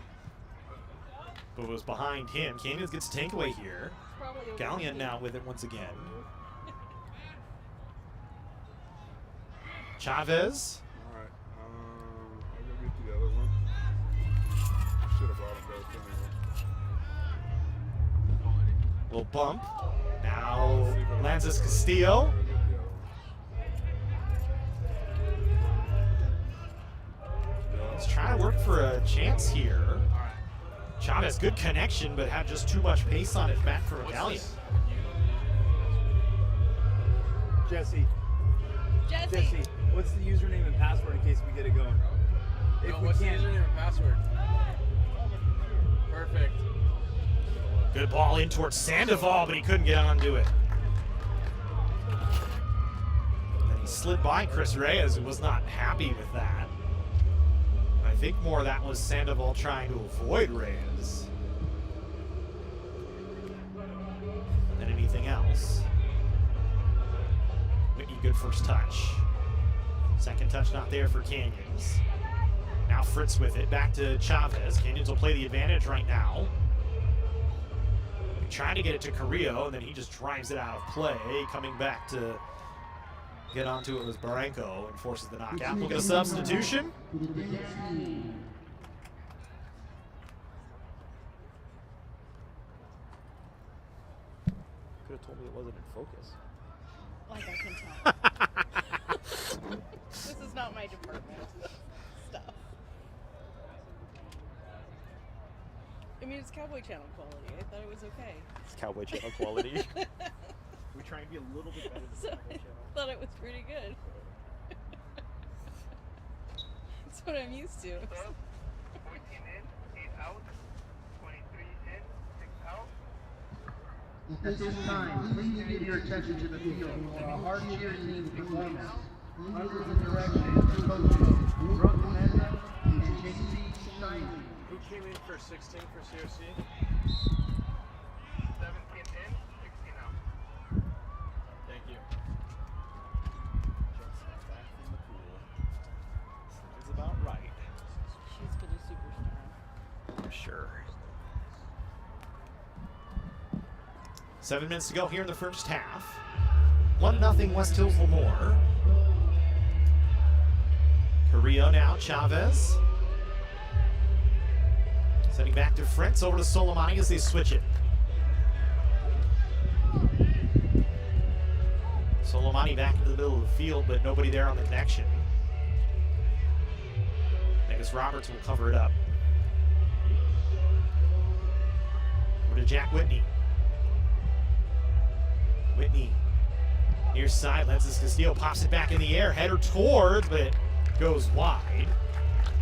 but was behind him. Canyons gets a takeaway here. Gallion now with it once again. Chavez. All right. I'm gonna get the other one. Should have brought them both anyway. Little bump. Now Lanzas Castillo. He's trying to work for a chance here. Chavez, good connection, but had just too much pace on it back from Gallion. Jesse, what's the username and password in case we get it going? If we what's can't. the username and password? Perfect. Good ball in towards Sandoval, but he couldn't get onto it. Then he slid by Chris Reyes, who was not happy with that. I think more that was Sandoval trying to avoid Reyes than anything else. Whitney, good first touch. Second touch not there for Canyons. Now Fritz with it, back to Chavez. Canyons will play the advantage right now. Trying to get it to Carrillo, and then he just drives it out of play. Coming back to get onto it was Barranco and forces the knockout. We'll get a substitution. Could have told me it wasn't in focus. Like I can tell. This is not my department stuff. I mean, it's Cowboy Channel quality. I thought it was okay. It's Cowboy Channel quality. We try and be a little bit better than So Cowboy I Channel. thought it was pretty good. That's what I'm used to. 14 in, 8 out, 23 in, 6 out. At this time, please give your attention to the field for a hard cheer team performance. Under the direction of coaches Brooke Menda and JC Stein. Who came in for 16 for COC? 17 in, 16 out. Thank you. Just back in the pool. Sounds about right. 7 minutes to go here in the first half. 1-0 West Hills Lemoore. Carrillo now, Chavez. Sending back to Fritz, over to Soleimani as they switch it. Soleimani back into the middle of the field, but nobody there on the connection. I guess Roberts will cover it up. Over to Jack Whitney. Whitney, near side, Lenses Castillo pops it back in the air, header towards, but it goes wide.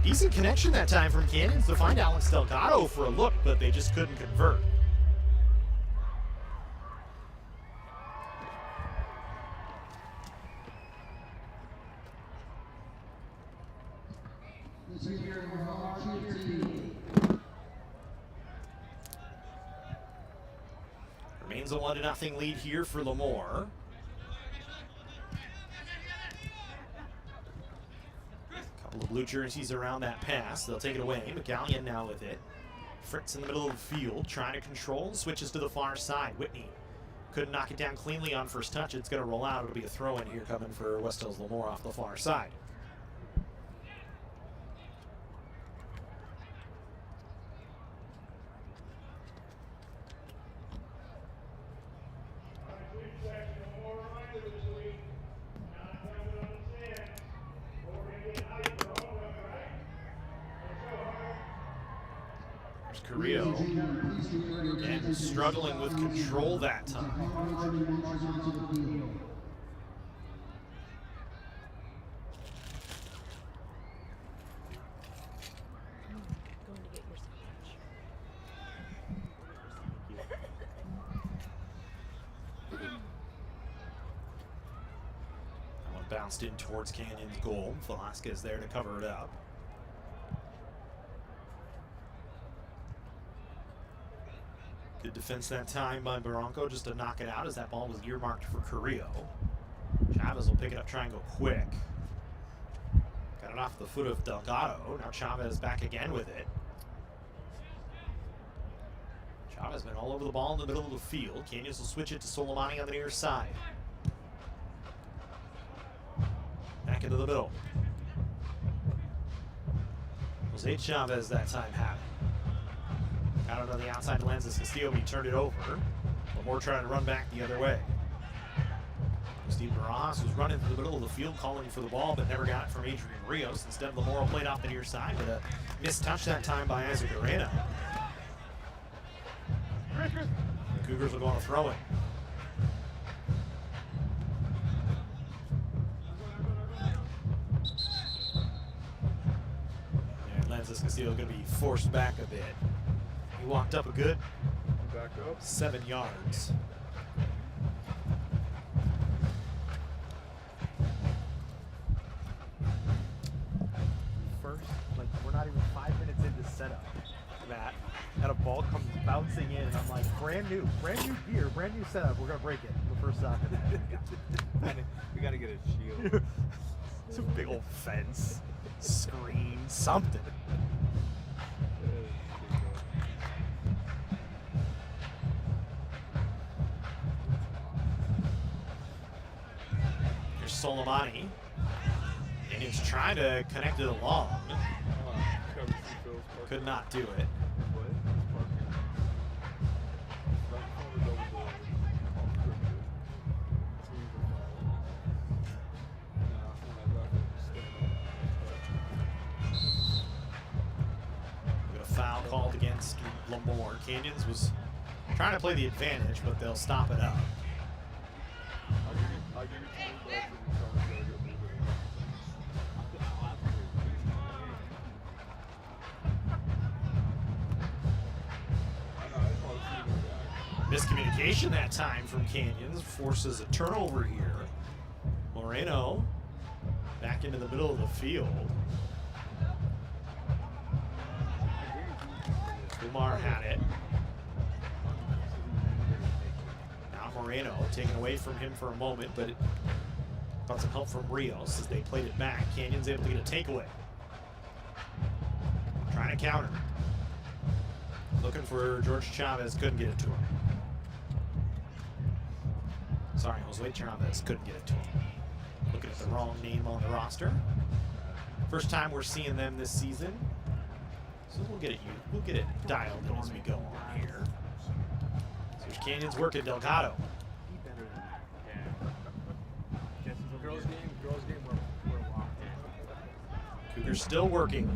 Decent connection that time from Canyons to find Alex Delgado for a look, but they just couldn't convert. Remains a 1-0 lead here for Lemoore. Couple of blue jerseys around that pass. They'll take it away. McGallion now with it. Fritz in the middle of the field, trying to control. Switches to the far side. Whitney couldn't knock it down cleanly on first touch. It's going to roll out. It'll be a throw-in here coming for West Hills Lemoore off the far side. Carrillo, and struggling with control that time. That one bounced in towards Canyon's goal. Velasquez there to cover it up. Good defense that time by Barranco just to knock it out as that ball was earmarked for Carrillo. Chavez will pick it up, try and go quick. Got it off the foot of Delgado. Now Chavez back again with it. Chavez been all over the ball in the middle of the field. Canyons will switch it to Soleimani on the near side. Back into the middle. Jose Chavez that time had it. Out on the outside Lenses Castillo, he turned it over. Lemoore trying to run back the other way. Steve Barajas was running through the middle of the field calling for the ball, but never got it from Adrian Rios. Instead, Lemoore played off the near side with a missed touch that time by Isaac Arena. The Cougars will go on a throw-in. And Lenses Castillo going to be forced back a bit. He walked up a good 7 yards. First, like, we're not even 5 minutes into setup, Matt, and a ball comes bouncing in, and I'm like, brand new gear, brand new setup, we're gonna break it the first time. We gotta get a shield. It's a big old fence, screen, something. Soleimani, and he's trying to connect it along. Could not do it. We got a foul called against Lemoore. Canyons was trying to play the advantage, but they'll stop it up. Miscommunication that time from Canyons forces a turnover here. Moreno back into the middle of the field. Kumar had it. Now Moreno taken away from him for a moment, but it got some help from Rios as they played it back. Canyons able to get a takeaway. Trying to counter. Looking for George Chavez, couldn't get it to him. Sorry, Jose Chavez couldn't get it to him. Looking at the wrong name on the roster. First time we're seeing them this season. So we'll get it dialed in as we go on here. There's Canyon's working Delgado. Girls game, we're locked. Cougars still working.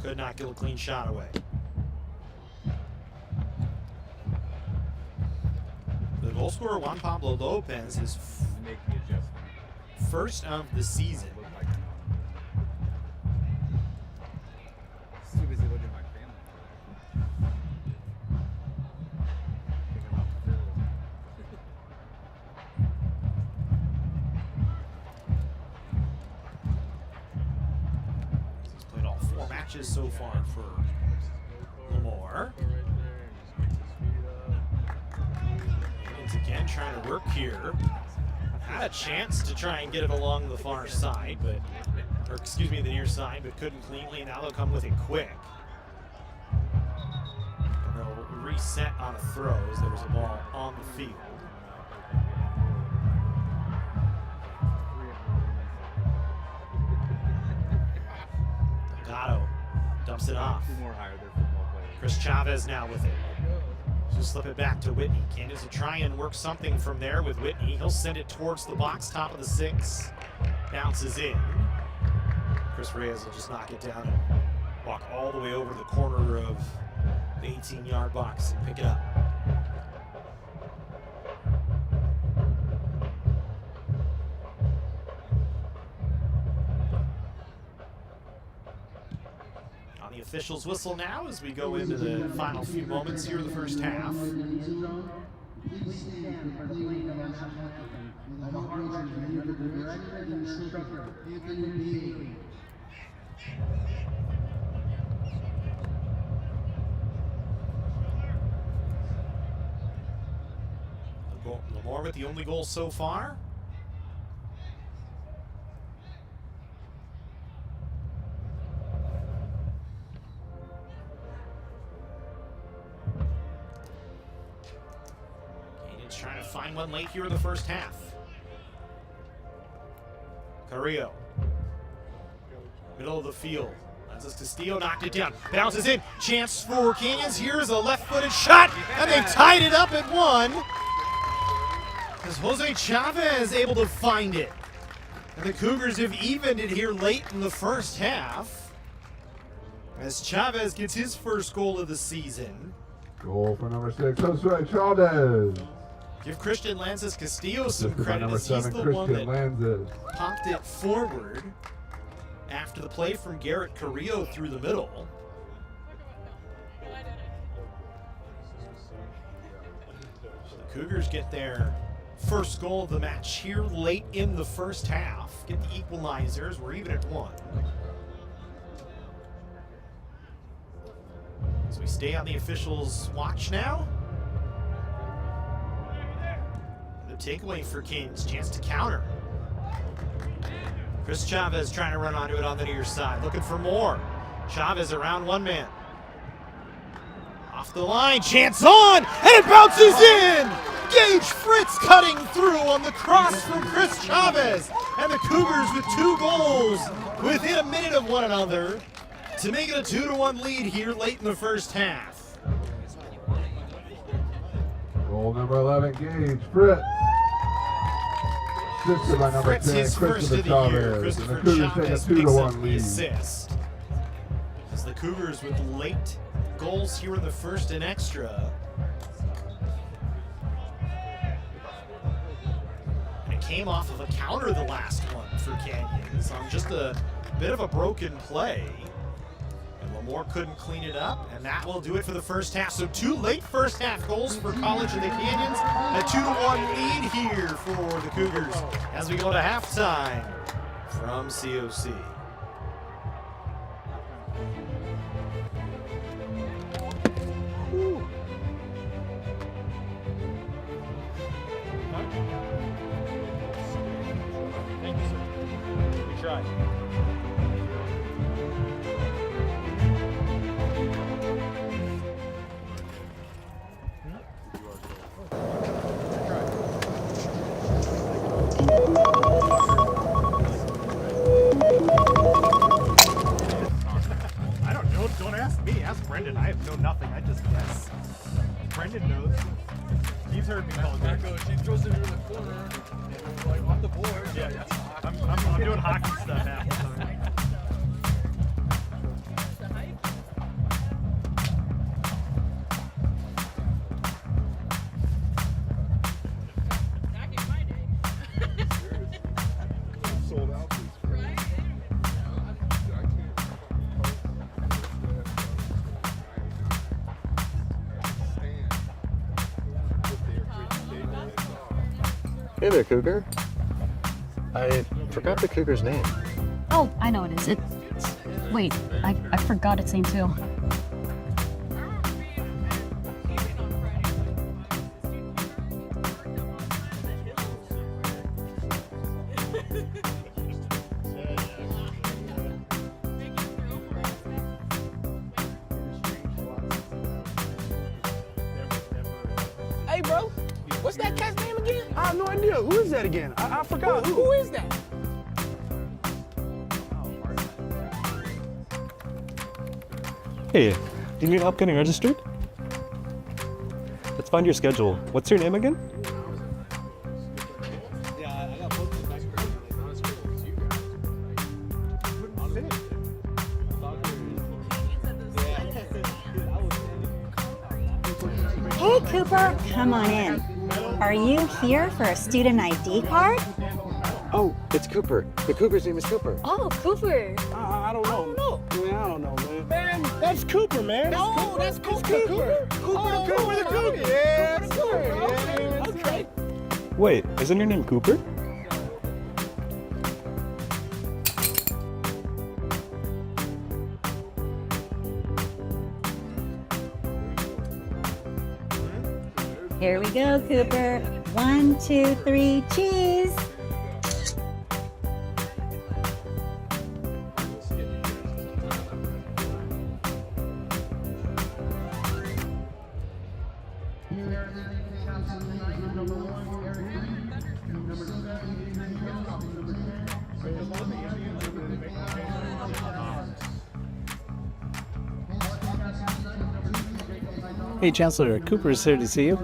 Could not get a clean shot away. The goal scorer, Juan Pablo Lopez, is Make the adjustment. first of the season. Too busy looking at my family. Thinking about Phil. He's played all 4 matches so far for Lemoore. Once again, trying to work here. Had a chance to try and get it along the far side, but, or excuse me, the near side, but couldn't cleanly. Now they'll come with it quick. And they'll reset on a throw as there was a ball on the field. Delgado dumps it off. Two more higher their football players. Chris Chavez now with it. Just slip it back to Whitney. Canyons will try and work something from there with Whitney. He'll send it towards the box, top of the 6. Bounces in. Chris Reyes will just knock it down and walk all the way over the corner of the 18-yard box and pick it up. On the official's whistle now as we go into the final few moments here of the first half. Please stand for the playing of national anthem. Of the hard work under the direction and instructor, Anthony B. Lemoore with the only goal so far. Canyons trying to find one late here in the first half. Carrillo. Middle of the field. Francis Castillo knocked it down. Bounces in. Chance for Canyons. Here's a left-footed shot. And they've tied it up at 1. As Jose Chavez able to find it. And the Cougars have evened it here late in the first half. As Chavez gets his first goal of the season. Goal for number 6, Jose Chavez. Give Christian Lanzas Castillo some credit number as he's 7, the one Christian that Lanzas. popped it forward after the play from Garrett Carrillo through the middle. So the Cougars get their first goal of the match here late in the first half. Get the equalizers. We're even at 1. As we stay on the officials' watch now. The takeaway for Kings. Chance to counter. Chris Chavez trying to run onto it on the near side. Looking for more. Chavez around one man. Off the line. Chance on. And it bounces in. Gage Fritz cutting through on the cross from Chris Chavez. And the Cougars with 2 goals within a minute of one another to make it a 2-1 lead here late in the first half. Goal number 11, Gage Fritz. Assisted by number Fritz 10, his first of the year. And the Christopher Cougars Chavez take a picks 2-1 up the lead. assist. As the Cougars with late goals here in the first and extra. And it came off of a counter, the last one for Canyons, on just a bit of a broken play. And Lemoore couldn't clean it up, and that will do it for the first half. So 2 late first half goals for College of the Canyons. A 2-1 lead here for the Cougars as we go to halftime from COC. Thank you, sir. We tried. I just guess. Brendan knows. He's heard me call it. She throws it in the corner, like off the board. Yeah. I'm doing hockey stuff half the time. Sold out. Hey there, Cougar. I forgot the Cougar's name. Oh, I know it is. Wait, I forgot its name too. Hey, bro, what's that cat's name again? I have no idea. Who is that again? I forgot. Who is that? Hey, do you need help getting registered? Let's find your schedule. What's your name again? Hey, Cooper, come on in. Are you here for a student ID card? Oh, it's Cooper. The Cougar's name is Cooper. Oh, Cooper. I don't know. Man, I don't know, man. Man, that's Cooper, man. That's Cooper. Cooper the Cougar. Yeah, that's Cooper. Okay. Wait, isn't your name Cooper? Here we go, Cooper. 1, 2, 3, cheese. Hey, Chancellor, Cooper is here to see you.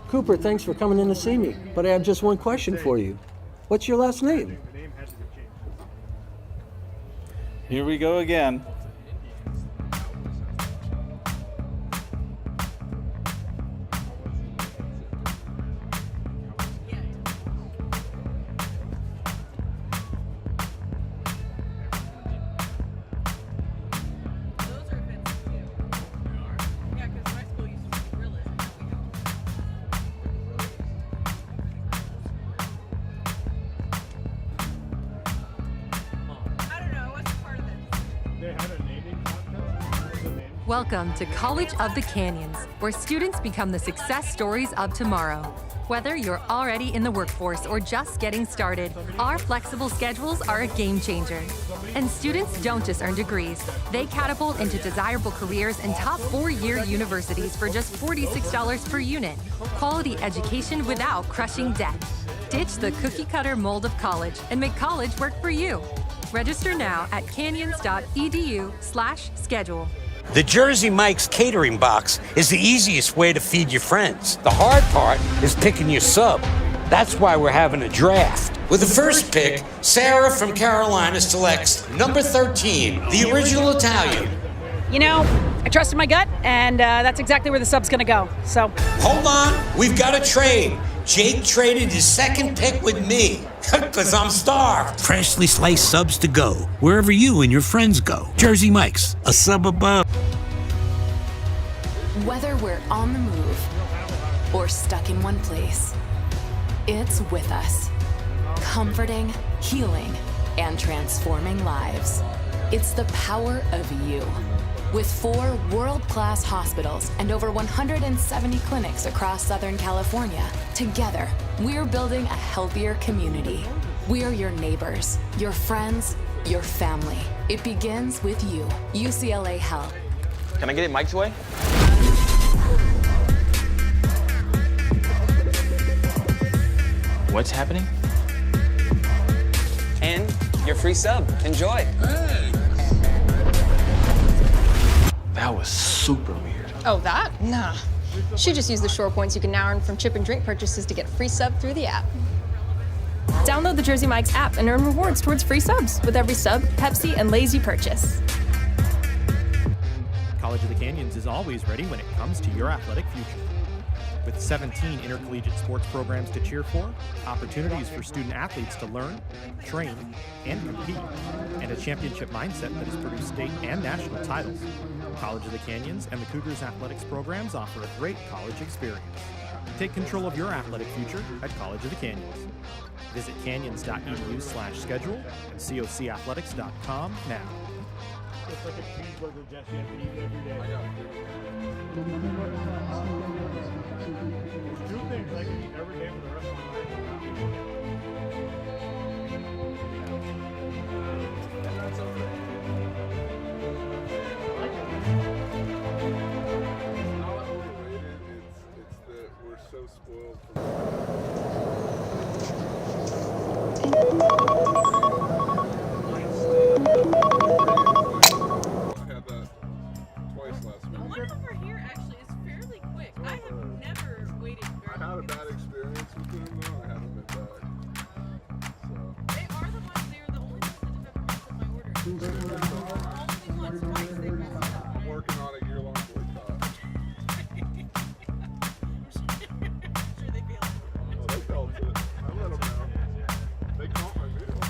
Cooper, thanks for coming in to see me, but I have just one question for you. What's your last name? Here we go again. Welcome to College of the Canyons, where students become the success stories of tomorrow. Whether you're already in the workforce or just getting started, our flexible schedules are a game changer. And students don't just earn degrees, they catapult into desirable careers in top 4-year universities for just $46 per unit. Quality education without crushing debt. Ditch the cookie-cutter mold of college and make college work for you. Register now at canyons.edu/schedule. The Jersey Mike's catering box is the easiest way to feed your friends. The hard part is picking your sub. That's why we're having a draft. With the first pick, Sarah from Carolina selects number 13, the original Italian. You know, I trusted my gut, and that's exactly where the sub's gonna go. So Hold on, we've got a trade. Jake traded his second pick with me, because I'm starved. Freshly sliced subs to go, wherever you and your friends go. Jersey Mike's, a sub above. Whether we're on the move or stuck in one place, it's with us. Comforting, healing, and transforming lives. It's the power of you. With 4 world-class hospitals and over 170 clinics across Southern California, together, we're building a healthier community. We're your neighbors, your friends, your family. It begins with you. UCLA Health. Can I get it Mike's way? What's happening? And your free sub. Enjoy. That was super weird. Oh, that? Nah. She just used the shore points you can now earn from chip and drink purchases to get free sub through the app. Download the Jersey Mike's app and earn rewards towards free subs with every sub, Pepsi, and Lay's you purchase. College of the Canyons is always ready when it comes to your athletic future. With 17 intercollegiate sports programs to cheer for, opportunities for student athletes to learn, train, and compete, and a championship mindset that has produced state and national titles, College of the Canyons and the Cougars athletics programs offer a great college experience. Take control of your athletic future at College of the Canyons. Visit canyons.edu/schedule and cocathletics.com now. It's like a cheeseburger Jesse has to eat every day. There's two things I can eat every day for the rest of my life. And that's okay. It's not overrated, it's that we're so spoiled for I'm working on a year-long boycott. Oh, they felt it. I let them know. They caught my meal.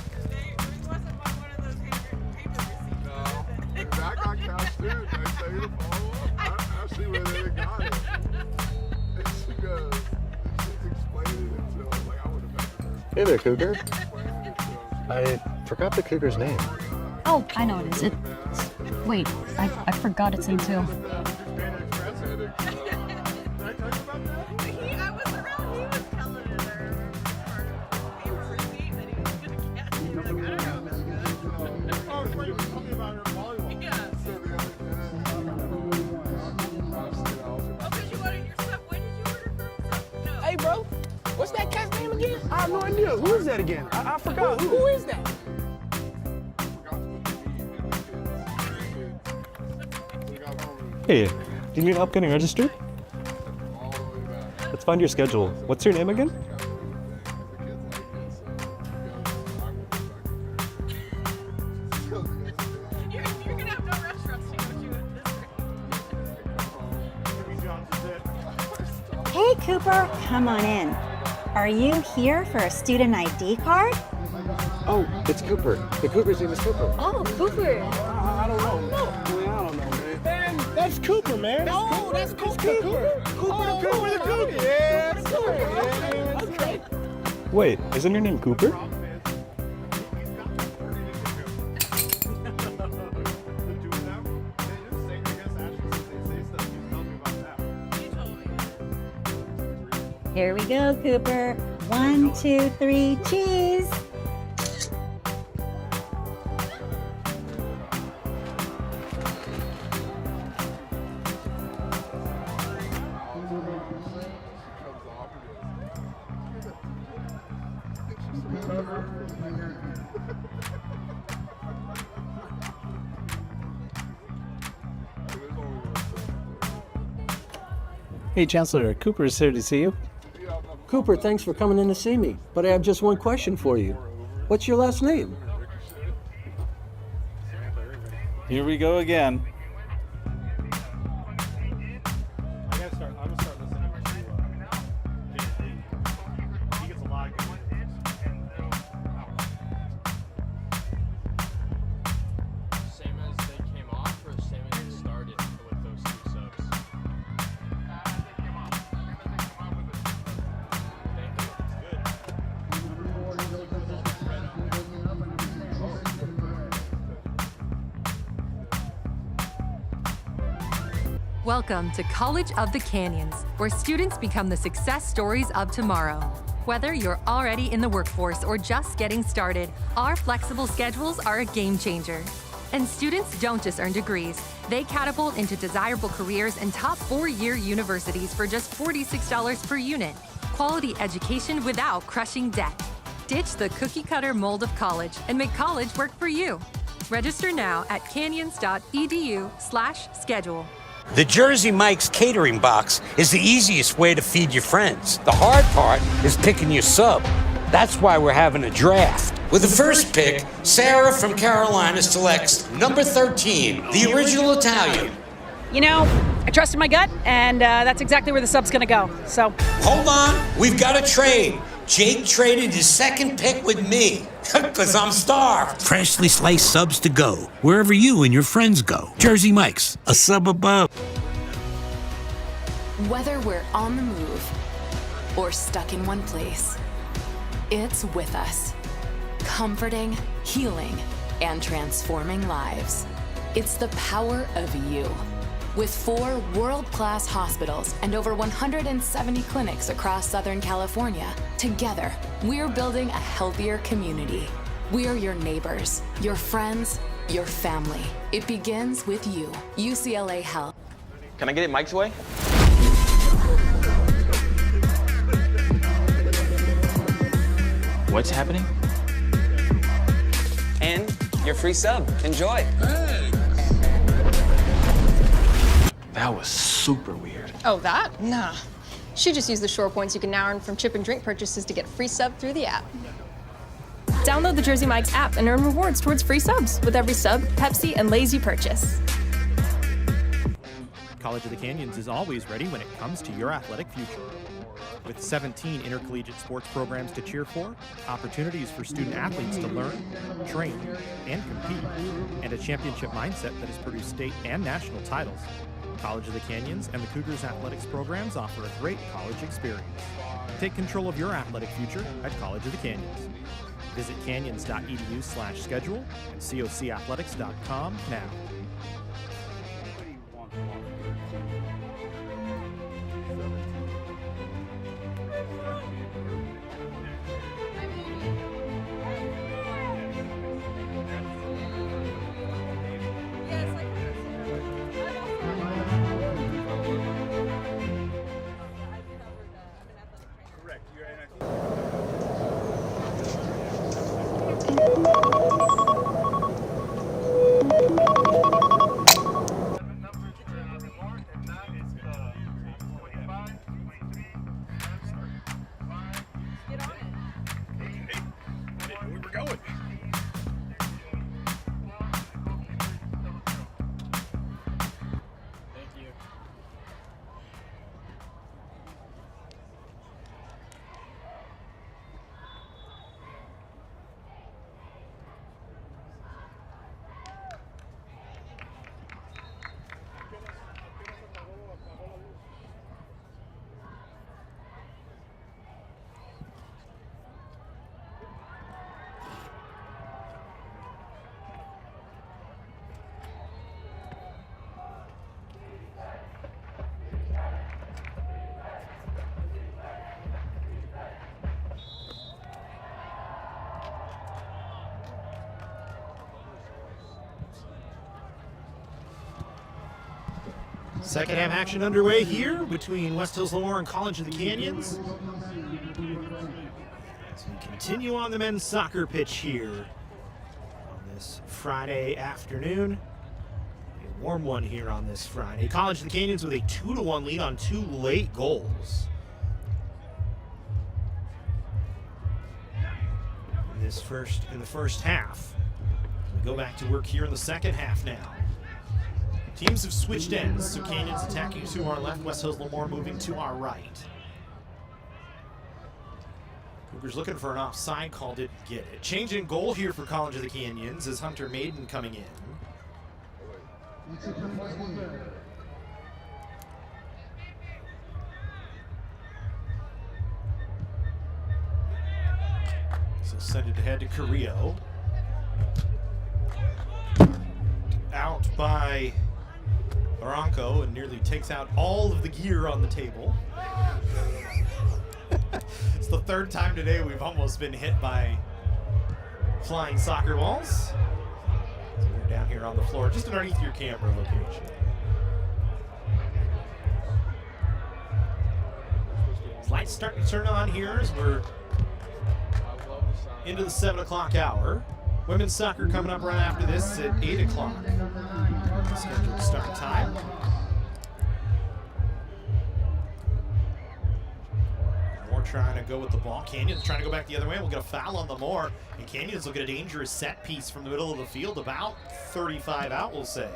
No, if that got cashed in, they say to follow up. I see where they got it. And she goes, she's explaining it to them like I would have met her. Hey there, Cougar. I forgot the Cougar's name. Oh, I know what it is. Wait, I forgot its name too. Hey, bro, what's that cat's name again? I have no idea. Who is that again? I forgot. Who is that? Hey, do you need help getting registered? Let's find your schedule. What's your name again? Hey, Cooper, come on in. Are you here for a student ID card? Oh, it's Cooper. The Cougar's name is Cooper. Oh, Cooper. I don't know. I don't know, man. Man, that's Cooper, man. That's Cooper. Cooper the Cougar. Yeah, that's Cooper. Yeah, okay. Wait, isn't your name Cooper? Here we go, Cooper. 1, 2, 3, cheese. Hey, Chancellor, Cooper is here to see you. Cooper, thanks for coming in to see me. But I have just one question for you. What's your last name? Here we go again. I'm gonna start listening to Jay-Z. He gets a lot of good Same as they came off, or same as they started with those 2 subs? Welcome to College of the Canyons, where students become the success stories of tomorrow. Whether you're already in the workforce or just getting started, our flexible schedules are a game changer. And students don't just earn degrees, they catapult into desirable careers in top 4-year universities for just $46 per unit. Quality education without crushing debt. Ditch the cookie-cutter mold of college and make college work for you. Register now at canyons.edu/schedule. The Jersey Mike's catering box is the easiest way to feed your friends. The hard part is picking your sub. That's why we're having a draft. With the first pick, Sarah from Carolina selects number 13, the original Italian. You know, I trusted my gut, and that's exactly where the sub's gonna go. So. Hold on, we've got a trade. Jake traded his second pick with me, because I'm starved. Freshly sliced subs to go, wherever you and your friends go. Jersey Mike's, a sub above. Whether we're on the move or stuck in one place, it's with us. Comforting, healing, and transforming lives. It's the power of you. With 4 world-class hospitals and over 170 clinics across Southern California, together, we're building a healthier community. We're your neighbors, your friends, your family. It begins with you. UCLA Health. Can I get it Mike's way? What's happening? And your free sub. Enjoy. That was super weird. Oh, that? Nah. She just used the shore points you can now earn from chip and drink purchases to get free sub through the app. Download the Jersey Mike's app and earn rewards towards free subs with every sub, Pepsi, and Lay's you purchase. College of the Canyons is always ready when it comes to your athletic future. With 17 intercollegiate sports programs to cheer for, opportunities for student athletes to learn, train, and compete, and a championship mindset that has produced state and national titles, College of the Canyons and the Cougars athletics programs offer a great college experience. Take control of your athletic future at College of the Canyons. Visit canyons.edu/schedule and cocathletics.com now. Second half action underway here between West Hills Lemoore and College of the Canyons. As we continue on the men's soccer pitch here on this Friday afternoon. A warm one here on this Friday. College of the Canyons with a 2-1 lead on 2 late goals. In the first half. We go back to work here in the second half now. Teams have switched ends, so Canyons attacking to our left, West Hills Lemoore moving to our right. Cougars looking for an offside call, didn't get it. Change in goal here for College of the Canyons is Hunter Maiden coming in. So send it ahead to Carrillo. Out by Barranco and nearly takes out all of the gear on the table. It's the third time today we've almost been hit by flying soccer balls. So we're down here on the floor, just underneath your camera location. Lights starting to turn on here as we're into the 7 o'clock hour. Women's soccer coming up right after this at 8 o'clock. Scheduled start time. Lemoore trying to go with the ball. Canyons trying to go back the other way. We'll get a foul on Lemoore. And Canyons will get a dangerous set piece from the middle of the field, about 35 out, we'll say.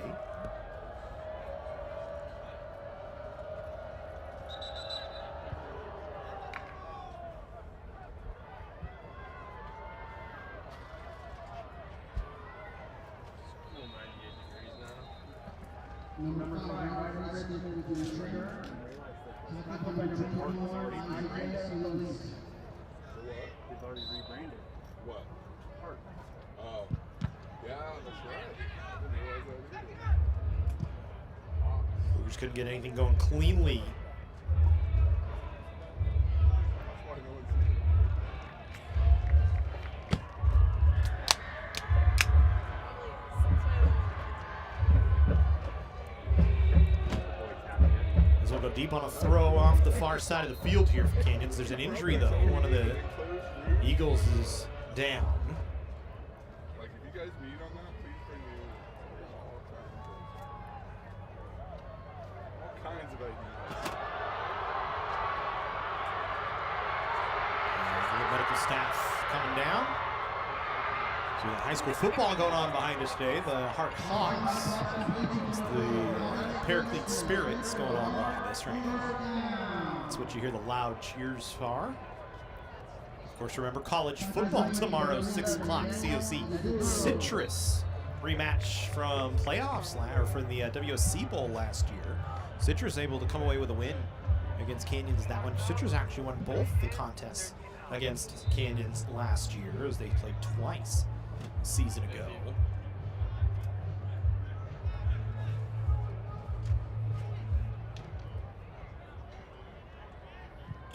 Number 5, right is the trigger. They've already rebranded. What? Park. Oh. Yeah, that's right. I didn't realize that either. Cougars couldn't get anything going cleanly. As we'll go deep on a throw off the far side of the field here for Canyons. There's an injury though. One of the Eagles is down. Like, if you guys meet on that, please bring me all kinds of ideas. The medical staff coming down. So high school football going on behind us today. The Hart Hogs. It's the Paraclete Spirits going on behind us right now. That's what you hear the loud cheers for. Of course, remember college football tomorrow, 6 o'clock. COC Citrus rematch from playoffs, or from the WSC Bowl last year. Citrus able to come away with a win against Canyons that one. Citrus actually won both the contests against Canyons last year, as they played twice a season ago.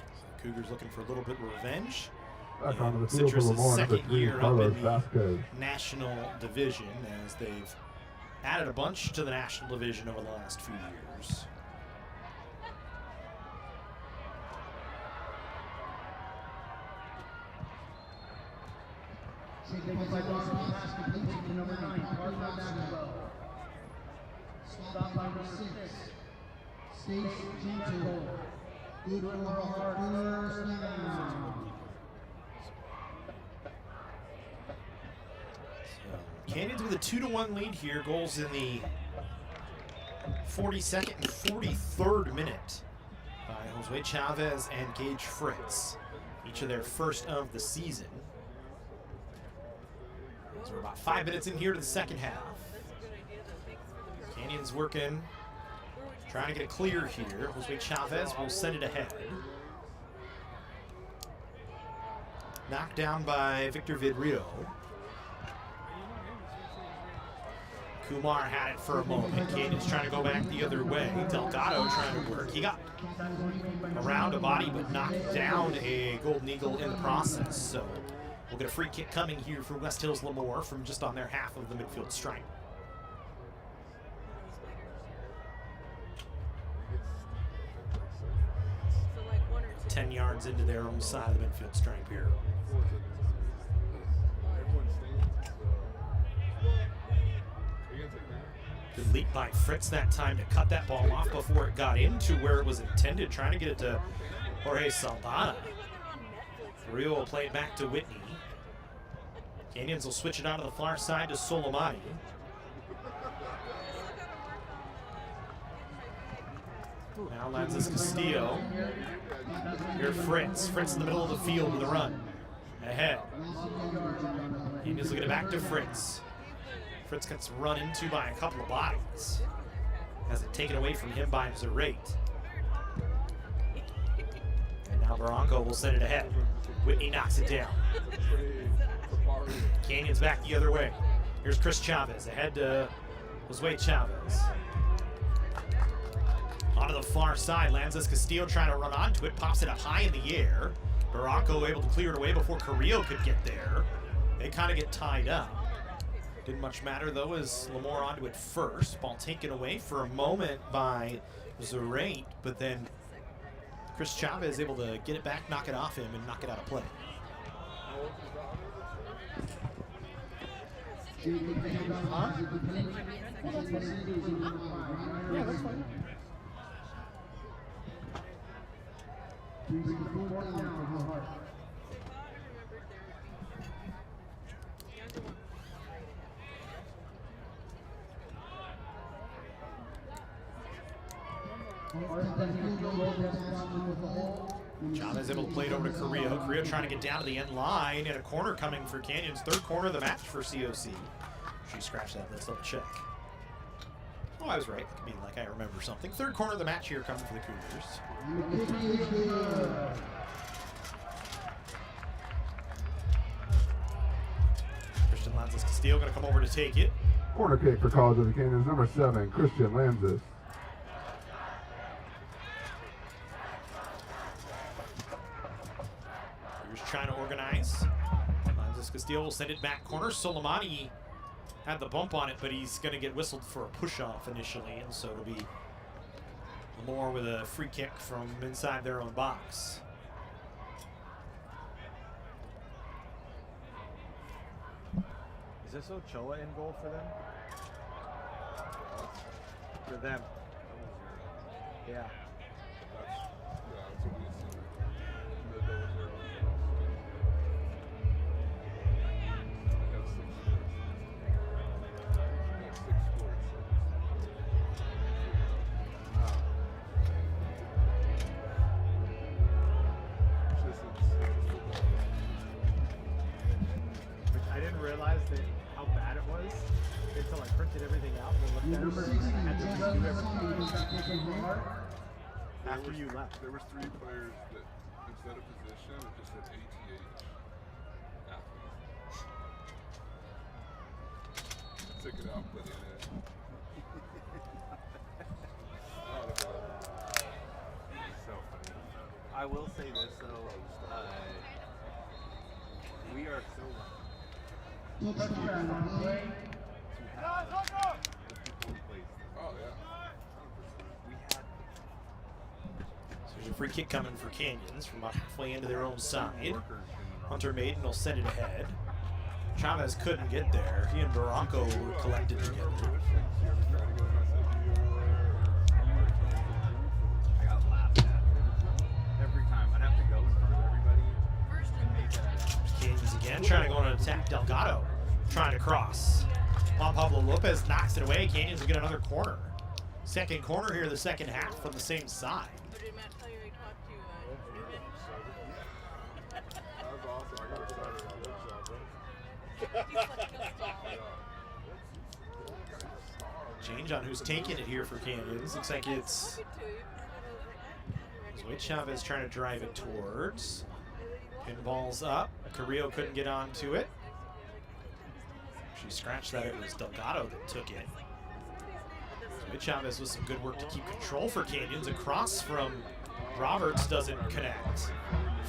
So Cougars looking for a little bit of revenge. Back onto the field for Citrus' Lemoore, number second 3, year up Carlos in the Vasquez. national division, as they've added a bunch to the national division over the last few years. Number 9, Carlos Vasquez. Stop number 6, Stace Gentle. Good for our first down. Canyons with a 2-1 lead here. Goals in the 42nd and 43rd minute by Jose Chavez and Gage Fritz. Each of their first of the season. So we're about 5 minutes in here to the second half. Canyons working, trying to get it clear here. Jose Chavez will send it ahead. Knocked down by Victor Vidrio. Kumar had it for a moment. Canyons trying to go back the other way. Delgado trying to work. He got around a body but knocked down a Golden Eagle in the process. So we'll get a free kick coming here for West Hills Lemoore from just on their half of the midfield stripe. So 10 yards into their own side of the midfield stripe here. Good leap by Fritz that time to cut that ball off before it got into where it was intended, trying to get it to Jorge Saldana. Rio will play it back to Whitney. Canyons will switch it out of the far side to Soleimani. Now Lanzas Castillo. Here Fritz. Fritz in the middle of the field with a run. Ahead. Canyons will get it back to Fritz. Fritz gets run into by a couple of bodies. Has it taken away from him by Zerate. And now Barranco will send it ahead. Whitney knocks it down. Canyons back the other way. Here's Chris Chavez ahead to Jose Chavez. Onto the far side, Lanzas Castillo trying to run onto it, pops it up high in the air. Barranco able to clear it away before Carrillo could get there. They kind of get tied up. Didn't much matter though, as Lemoore onto it first. Ball taken away for a moment by Zerate, but then Chris Chavez able to get it back, knock it off him, and knock it out of play. Huh? Yeah, that's fine. Chavez able to play it over to Carrillo. Carrillo trying to get down to the end line, and a corner coming for Canyons. Third corner of the match for COC. She scratched that. Let's double check. Oh, I was right. It could be like I remember something. Third corner of the match here coming for the Cougars. Christian Lanzas Castillo going to come over to take it. Corner kick for College of the Canyons, number 7, Christian Lanzas. Cougars trying to organize. Lanzas Castillo will send it back corner. Soleimani had the bump on it, but he's going to get whistled for a push-off initially, and so it'll be Lemoore with a free kick from inside their own box. Is this Ochoa in goal for them? For them. Yeah. I didn't realize that how bad it was until I printed everything out and looked at it and I had to redo everything. After you left. There was 3 players that instead of position, it just said ATH. Athlete. Took it out, put it in. So funny. I will say this though, we are so lucky. Keep it here, play. Oh, yeah. We had So there's a free kick coming for Canyons from about halfway into their own side. Hunter Maiden will send it ahead. Chavez couldn't get there. He and Barranco were collected together. I got laughed at every time. I'd have to go in front of everybody and make it. Canyons again trying to go on an attack. Delgado trying to cross. Juan Pablo Lopez knocks it away. Canyons will get another corner. Second corner here in the second half from the same side. Change on who's taking it here for Canyons. Looks like it's Zoe Chavez trying to drive it towards. Pinball's up. Carrillo couldn't get onto it. She scratched that. It was Delgado that took it. Zoe Chavez with some good work to keep control for Canyons. A cross from Roberts doesn't connect.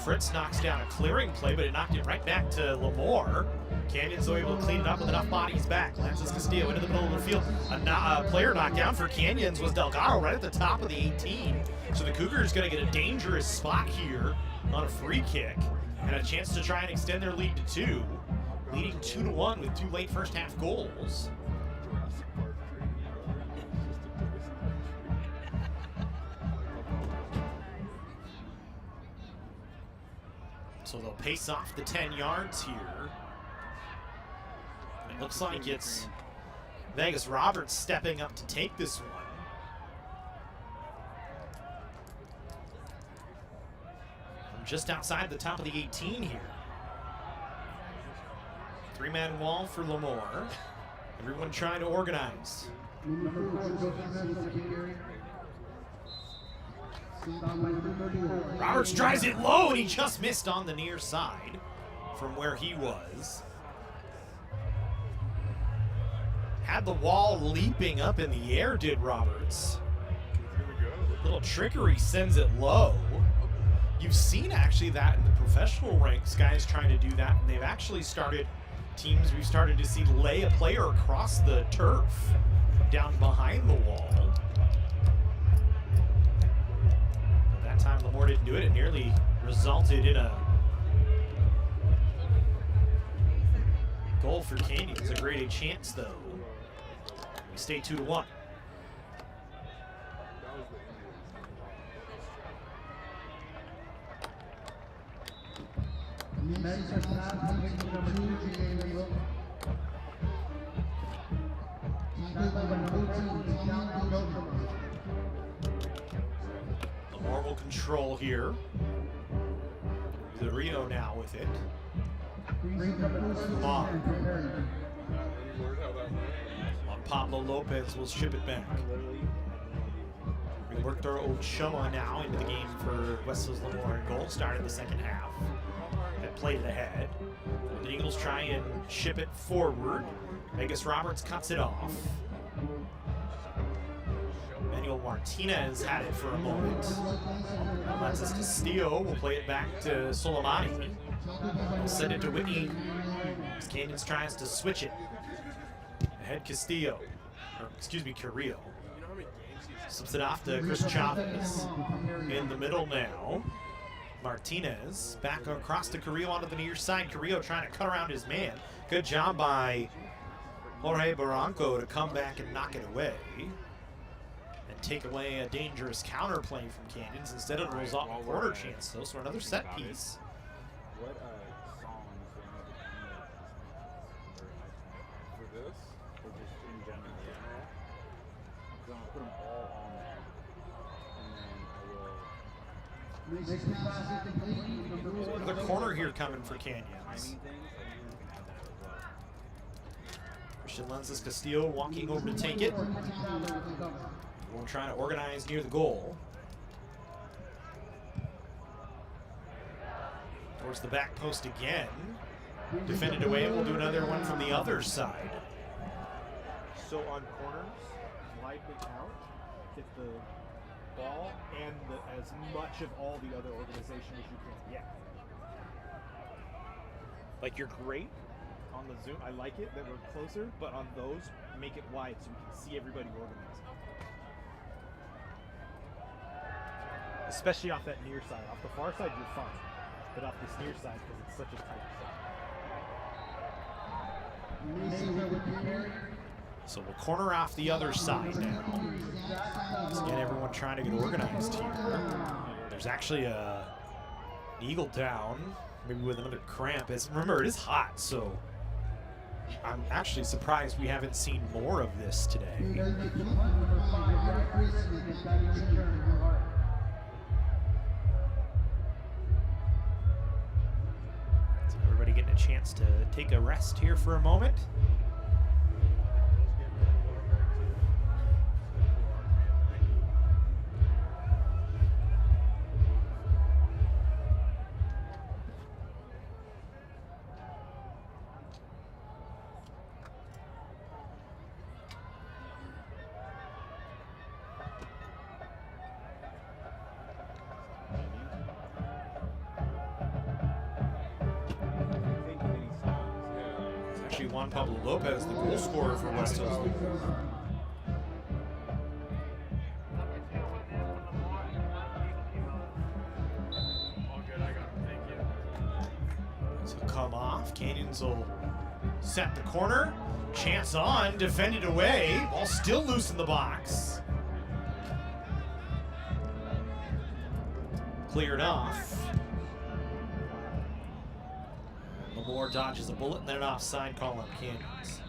Fritz knocks down a clearing play, but it knocked it right back to Lemoore. Canyons though able to clean it up with enough bodies back. Lanzas Castillo into the middle of the field. A player knockdown for Canyons was Delgado right at the top of the 18. So the Cougars going to get a dangerous spot here on a free kick and a chance to try and extend their lead to 2, leading 2-1 with 2 late first half goals. So they'll pace off the 10 yards here. It looks like it's Vegas Roberts stepping up to take this one. From just outside the top of the 18 here. 3-man wall for Lemoore. Everyone trying to organize. Roberts drives it low and he just missed on the near side from where he was. Had the wall leaping up in the air, did Roberts. Little trickery, sends it low. You've seen actually that in the professional ranks, guys trying to do that, and they've actually started, teams we've started to see lay a player across the turf down behind the wall. But that time Lemoore didn't do it. It nearly resulted in a goal for Canyons. A grade A chance though. We stay 2-1. Lemoore will control here. The Rio now with it. Come on. Pablo Lopez will ship it back. We worked our Ochoa now into the game for West Hills Lemoore in goal. Started the second half. That played it ahead. The Eagles try and ship it forward. Vegas Roberts cuts it off. Manuel Martinez had it for a moment. Alexis Castillo will play it back to Soleimani. He'll send it to Whitney. As Canyons tries to switch it. Ahead Castillo. Or, excuse me, Carrillo. Subs it off to Chris Chavez. In the middle now. Martinez back across to Carrillo onto the near side. Carrillo trying to cut around his man. Good job by Jorge Barranco to come back and knock it away. And take away a dangerous counter play from Canyons. Instead it rolls off a quarter chance though, so another set piece. What songs for this or just in general? So I'll put them all on there, and then I will. Another corner here coming for Canyons. Christian Lenses Castillo walking over to take it. We're trying to organize near the goal. Towards the back post again. Defended away, and we'll do another one from the other side. So on corners, slide it out, get the ball and as much of all the other organization as you can. Yeah. Like you're great on the Zoom. I like it that we're closer, but on those, make it wide so we can see everybody organized. Especially off that near side. Off the far side, you're fine. But off this near side, because it's such a tight side. So we'll corner off the other side now. Let's get everyone trying to get organized here. There's actually an eagle down, maybe with another cramp. Remember, it is hot, so I'm actually surprised we haven't seen more of this today. So everybody getting a chance to take a rest here for a moment. Juan Pablo Lopez, the goal scorer for West Hills. So come off, Canyons will set the corner. Chance on, defended away. Ball still loose in the box. Cleared off. Lemoore dodges a bullet and then an offside call on Canyons.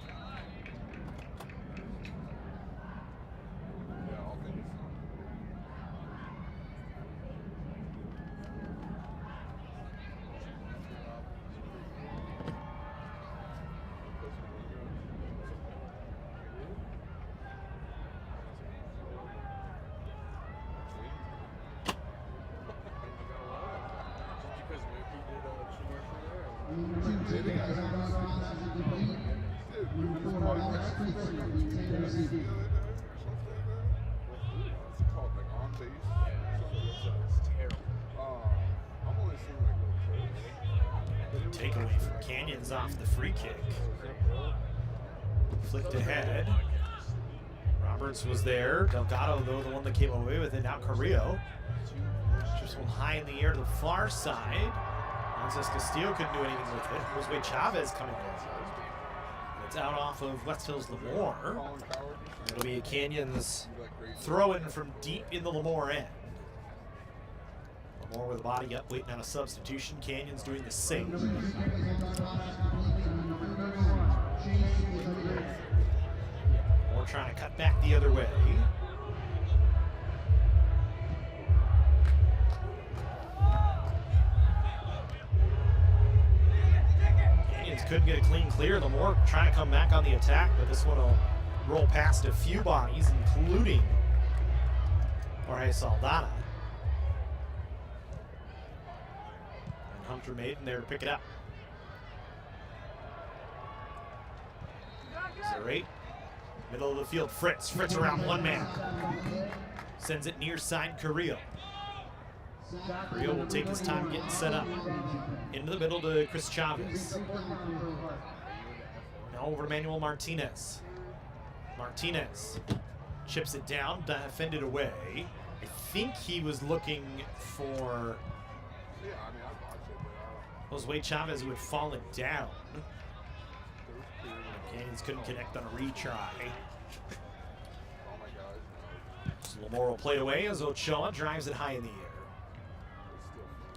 Takeaway from Canyons off the free kick. Flicked ahead. Roberts was there. Delgado, though, the one that came away with it. Now Carrillo. Just one high in the air to the far side. Francis Castillo couldn't do anything with it. Jose Chavez coming over. It's out off of West Hills Lemoore. It'll be a Canyons throw-in from deep in the Lemoore end. More with the body up, waiting on a substitution. Canyon's doing the same. More trying to cut back the other way. Canyons couldn't get a clean clear. Lemoore trying to come back on the attack, but this one will roll past a few bodies, including Jorge Saldana. And Hunter Maiden there to pick it up. 0-8. Middle of the field, Fritz. Fritz around one man. Sends it near side Carrillo. Carrillo will take his time getting set up. Into the middle to Chris Chavez. Now over to Manuel Martinez. Martinez chips it down, defended away. I think he was looking for Jose Chavez, who had fallen down. Canyons couldn't connect on a retry. So Lemoore will play it away as Ochoa drives it high in the air.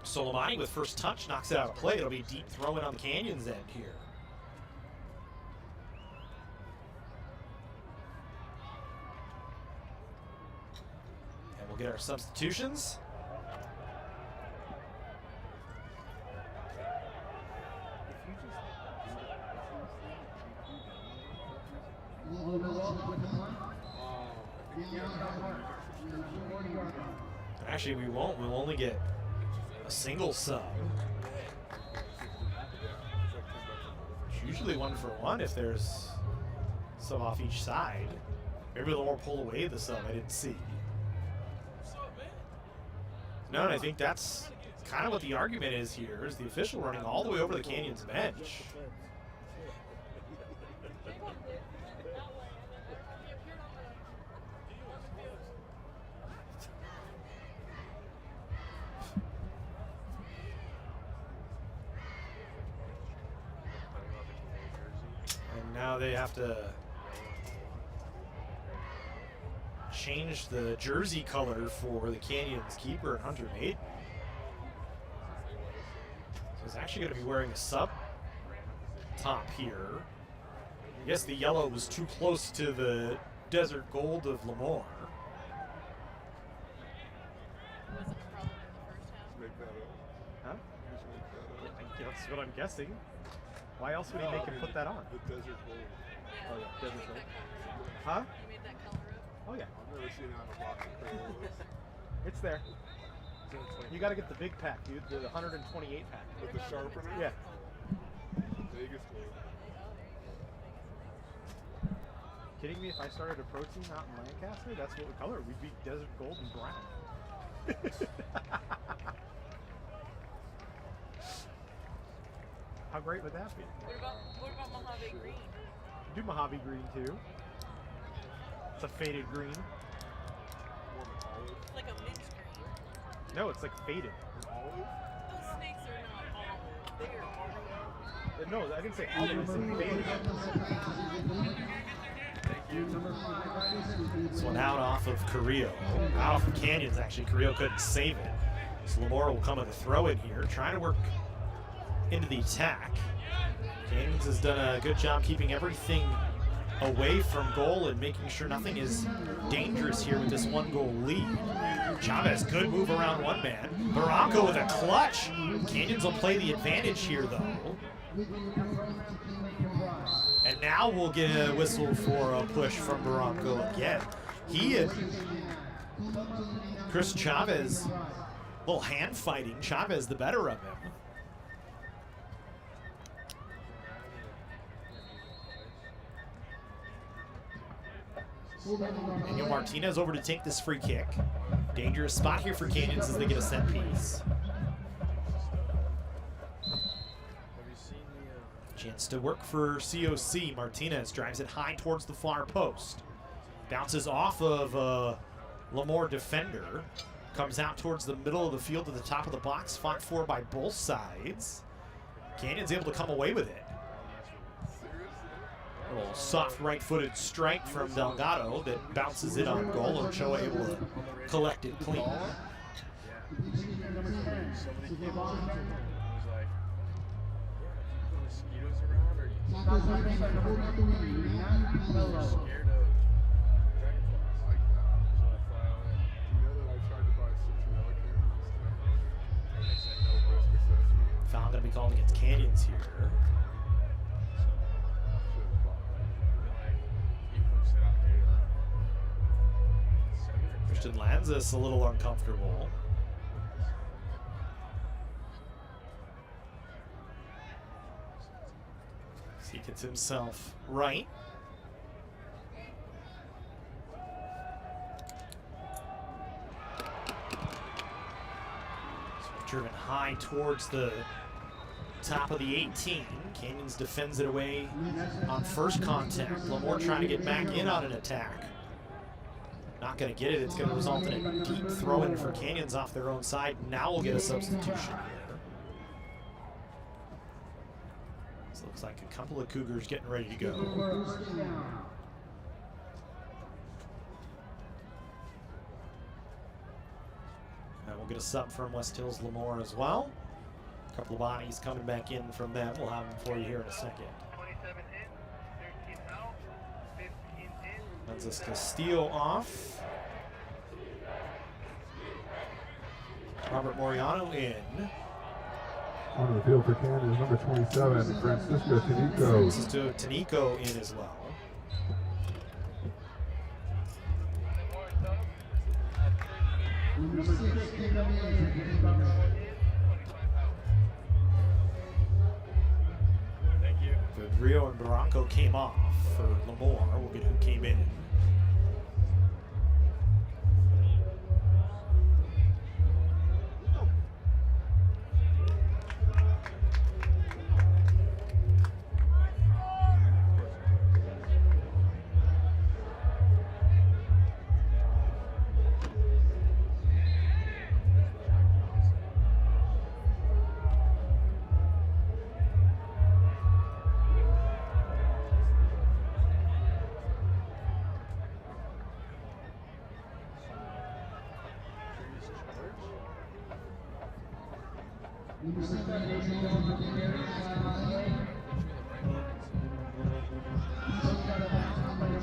Solomani with first touch knocks it out of play. It'll be deep throw in on the Canyons end here. And we'll get our substitutions. Actually, we won't. We'll only get a single sub. It's usually 1 for 1 if there's sub off each side. Maybe Lemoore pull away the sub. I didn't see. No, and I think that's kind of what the argument is here, is the official running all the way over the Canyons bench. Now they have to change the jersey color for the Canyons keeper and Hunter Maiden. So he's actually going to be wearing a sub top here. I guess the yellow was too close to the desert gold of Lemoore. Huh? That's what I'm guessing. Why else would he make him put that on? The desert gold. Oh, yeah, desert gold. Huh? You made that color up? Oh, yeah. I've never seen it on a box of Crayolas. It's there. You got to get the big pack, dude. The 128 pack. With the sharpener? Yeah. Vegas gold. Kidding me? If I started a pro team out in Lancaster, that's what we color. We'd be desert gold and brown. How great would that be? What about Mojave Green? Do Mojave Green too. It's a faded green. It's like a mint green. No, it's like faded. Those snakes are not olive. They are No, I didn't say olive. I said faded. This one out off of Carrillo. Out off of Canyons, actually. Carrillo couldn't save it. So Lemoore will come with a throw in here, trying to work into the attack. Canyons has done a good job keeping everything away from goal and making sure nothing is dangerous here with this 1-goal lead. Chavez, good move around one man. Barranco with a clutch. Canyons will play the advantage here, though. And now we'll get a whistle for a push from Barranco again. He and Chris Chavez, a little hand fighting. Chavez the better of him. Daniel Martinez over to take this free kick. Dangerous spot here for Canyons as they get a set piece. Chance to work for COC. Martinez drives it high towards the far post. Bounces off of a Lemoore defender. Comes out towards the middle of the field to the top of the box. Fought for by both sides. Canyons able to come away with it. A little soft right-footed strike from Delgado that bounces it on goal. Ochoa able to collect it clean. somebody came on and was like, yeah, if you put mosquitoes around or you scared of dragonflies. So I fly away. You know that I tried to buy citronella candles and they said no risk assessment. Foul going to be called against Canyons here. Christian Lanzas a little uncomfortable. He gets himself right. So driven high towards the top of the 18. Canyons defends it away on first contact. Lemoore trying to get back in on an attack. Not going to get it. It's going to result in a deep throw-in for Canyons off their own side. Now we'll get a substitution here. This looks like a couple of Cougars getting ready to go. And we'll get a sub from West Hills Lemoore as well. A couple of bodies coming back in from them. We'll have them for you here in a second. That's Castillo off. Robert Moriano in. On the field for Canada, number 27, Francisco Tanico. Francisco Tanico in as well. Thank you. Rio and Barranco came off for Lemoore. We'll get who came in.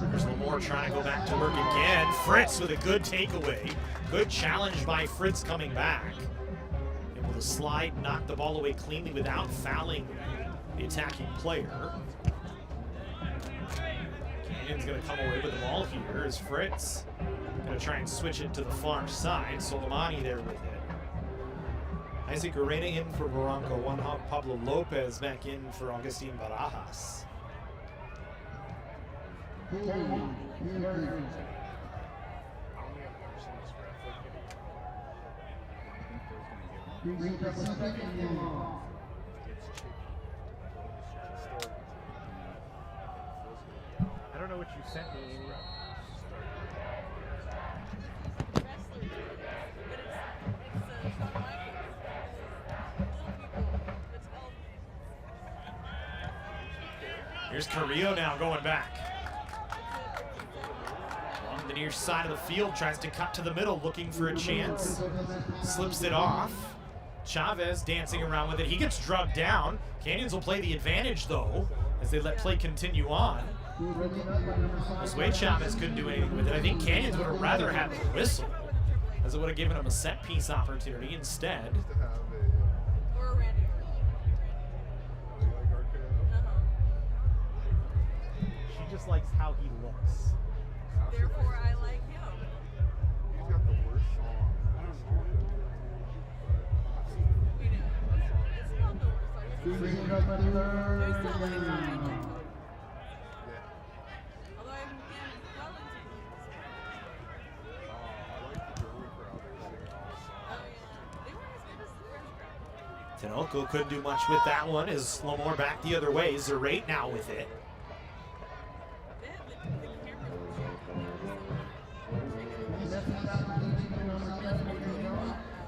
There's Lemoore trying to go back to work again. Fritz with a good takeaway. Good challenge by Fritz coming back. Able to slide, knock the ball away cleanly without fouling the attacking player. Canyon's going to come away with the ball here as Fritz going to try and switch it to the far side. Soleimani there with it. Isaac Arena in for Barranco. Juan Pablo Lopez back in for Augustin Barajas. I don't know what you sent me, Amy. Here's Carrillo now going back. Along the near side of the field, tries to cut to the middle, looking for a chance. Slips it off. Chavez dancing around with it. He gets drugged down. Canyons will play the advantage, though, as they let play continue on. Josue Chavez couldn't do anything with it. I think Canyons would have rather had the whistle, as it would have given him a set-piece opportunity instead. She just likes how he looks. Therefore, I like him. He's got the worst song. We know. It's not the worst song. There's still like mine. Although I'm well into Tinoco couldn't do much with that one as Lemoore back the other way. Zerate now with it.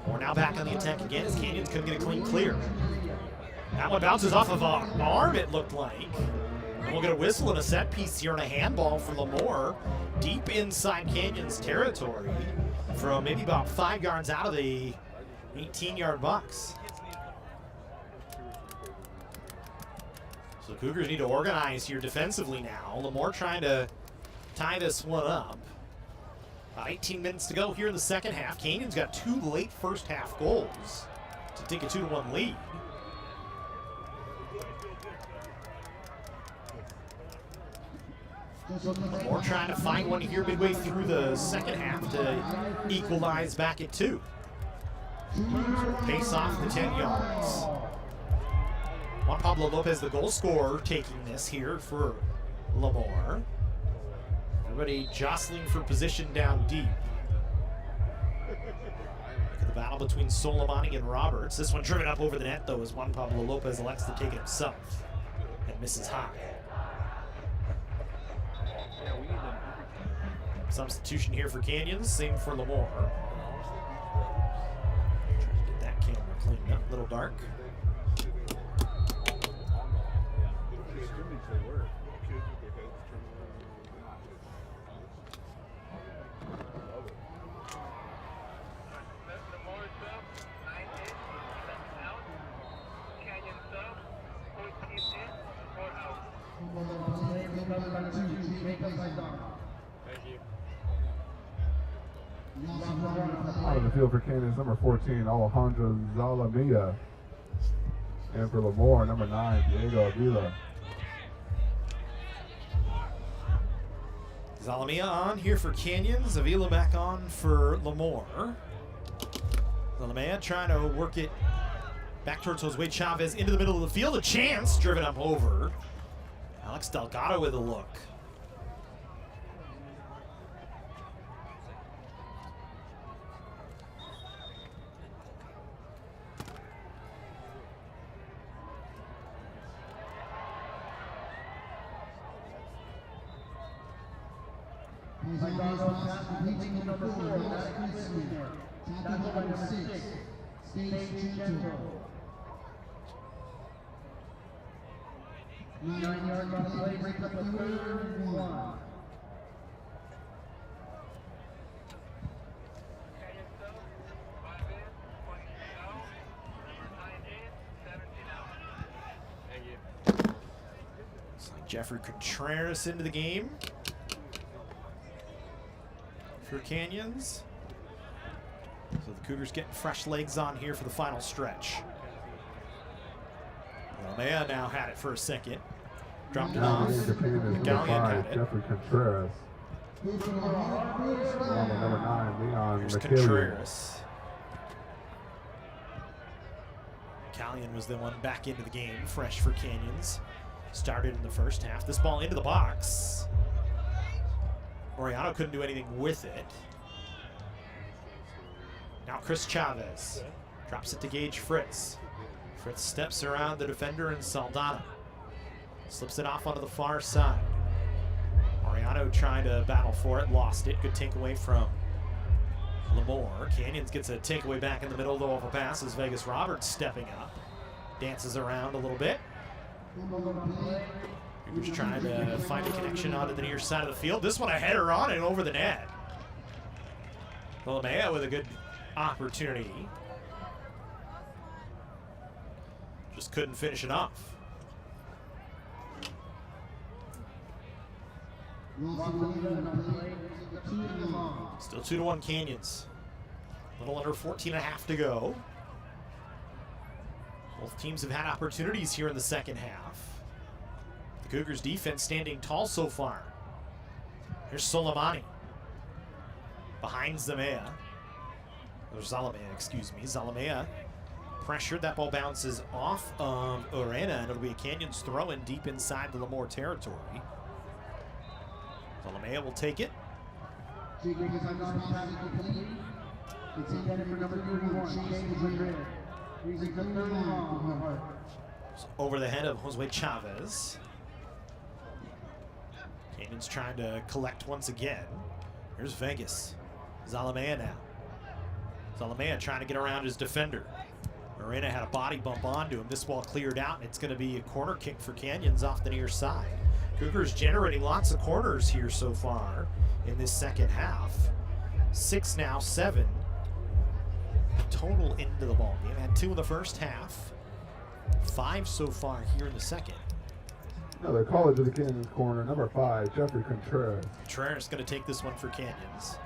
We're now back on the attack again as Canyons couldn't get a clean clear. That one bounces off of an arm, it looked like. And we'll get a whistle and a set piece here and a handball for Lemoore. Deep inside Canyons territory from maybe about 5 yards out of the 18-yard box. So the Cougars need to organize here defensively now. Lemoore trying to tie this one up. About 18 minutes to go here in the second half. Canyon's got 2 late first half goals to take a 2-1 lead. Lemoore trying to find one here midway through the second half to equalize back at 2. Pace off the 10 yards. Juan Pablo Lopez, the goal scorer, taking this here for Lemoore. Everybody jostling for position down deep. Look at the battle between Soleimani and Roberts. This one driven up over the net, though, as Juan Pablo Lopez elects to take it himself and misses high. Substitution here for Canyons, same for Lemoore. Trying to get that camera cleaned up, a little dark. Out of the field for Canyons, number 14, Alejandro Zalamia. And for Lemoore, number 9, Diego Avila. Zalamia on here for Canyons. Avila back on for Lemoore. Zalamia trying to work it back towards Jose Chavez into the middle of the field. A chance driven up over. Alex Delgado with a look. Number 4, tackled by number 6, Stage Gentle. 9-yard run play, break up the 3rd and 1. Looks like Jeffrey Contreras into the game for Canyons. So the Cougars getting fresh legs on here for the final stretch. Lamea now had it for a second. Dropped it off. McGallion had it. Jeffrey Contreras. Number 9, Leon Here's McKillian. Contreras. McGallion was the one back into the game, fresh for Canyons. Started in the first half. This ball into the box. Oriano couldn't do anything with it. Now Chris Chavez drops it to Gage Fritz. Fritz steps around the defender and Saldana. Slips it off onto the far side. Oriano trying to battle for it, lost it. Good takeaway from Lemoore. Canyons gets a takeaway back in the middle, though overpass as Vegas Roberts stepping up. Dances around a little bit. Cougars trying to find a connection onto the near side of the field. This one a header on and over the net. Lamea with a good opportunity. Just couldn't finish it off. Still 2-1 Canyons. A little under 14 and a half to go. Both teams have had opportunities here in the second half. The Cougars defense standing tall so far. Here's Soleimani. Behind Zalamea. Or Zalamea, excuse me. Zalamea pressured. That ball bounces off of Urena, and it'll be a Canyons throw in deep inside the Lemoore territory. Zalamea will take it. Over the head of Jose Chavez. Canyons trying to collect once again. Here's Vegas. Zalamea now. Zalamea trying to get around his defender. Morena had a body bump onto him. This ball cleared out, and it's going to be a corner kick for Canyons off the near side. Cougars generating lots of corners here so far in this second half. 6 now, 7 total into the ball game. Had 2 in the first half, 5 so far here in the second. Another College of the Canyons corner, number 5, Jeffrey Contreras. Contreras going to take this one for Canyons.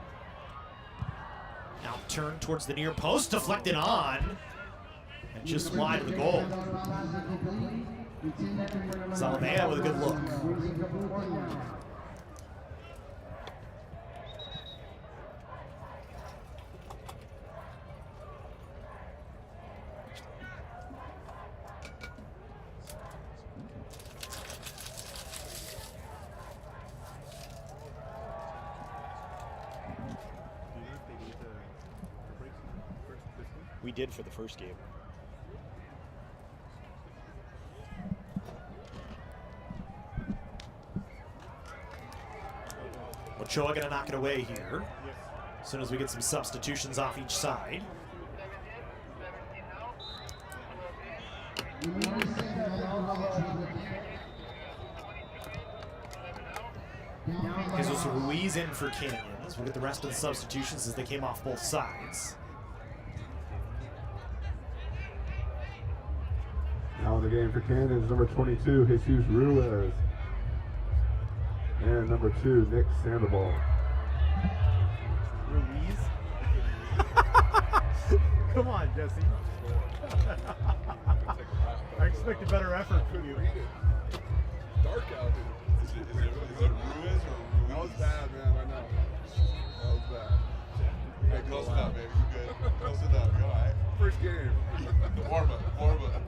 Now turn towards the near post, deflected on, and just wide of the goal. Zalamea with a good look. We did for the first game. Ochoa gonna knock it away here. As soon as we get some substitutions off each side. Jesus Ruiz in for Canyons. We'll get the rest of the substitutions as they came off both sides. Now in the game for Canyons, number 22, Jesus Ruiz. And number 2, Nick Sandoval. Ruiz? Come on, Jesse. I expected better effort from you. Dark out here. Is it Ruiz or Ruiz? That was bad, man. I know. That was bad. Hey, close enough, baby. You good? Close enough. You all right? First game. Warm up. Warm up.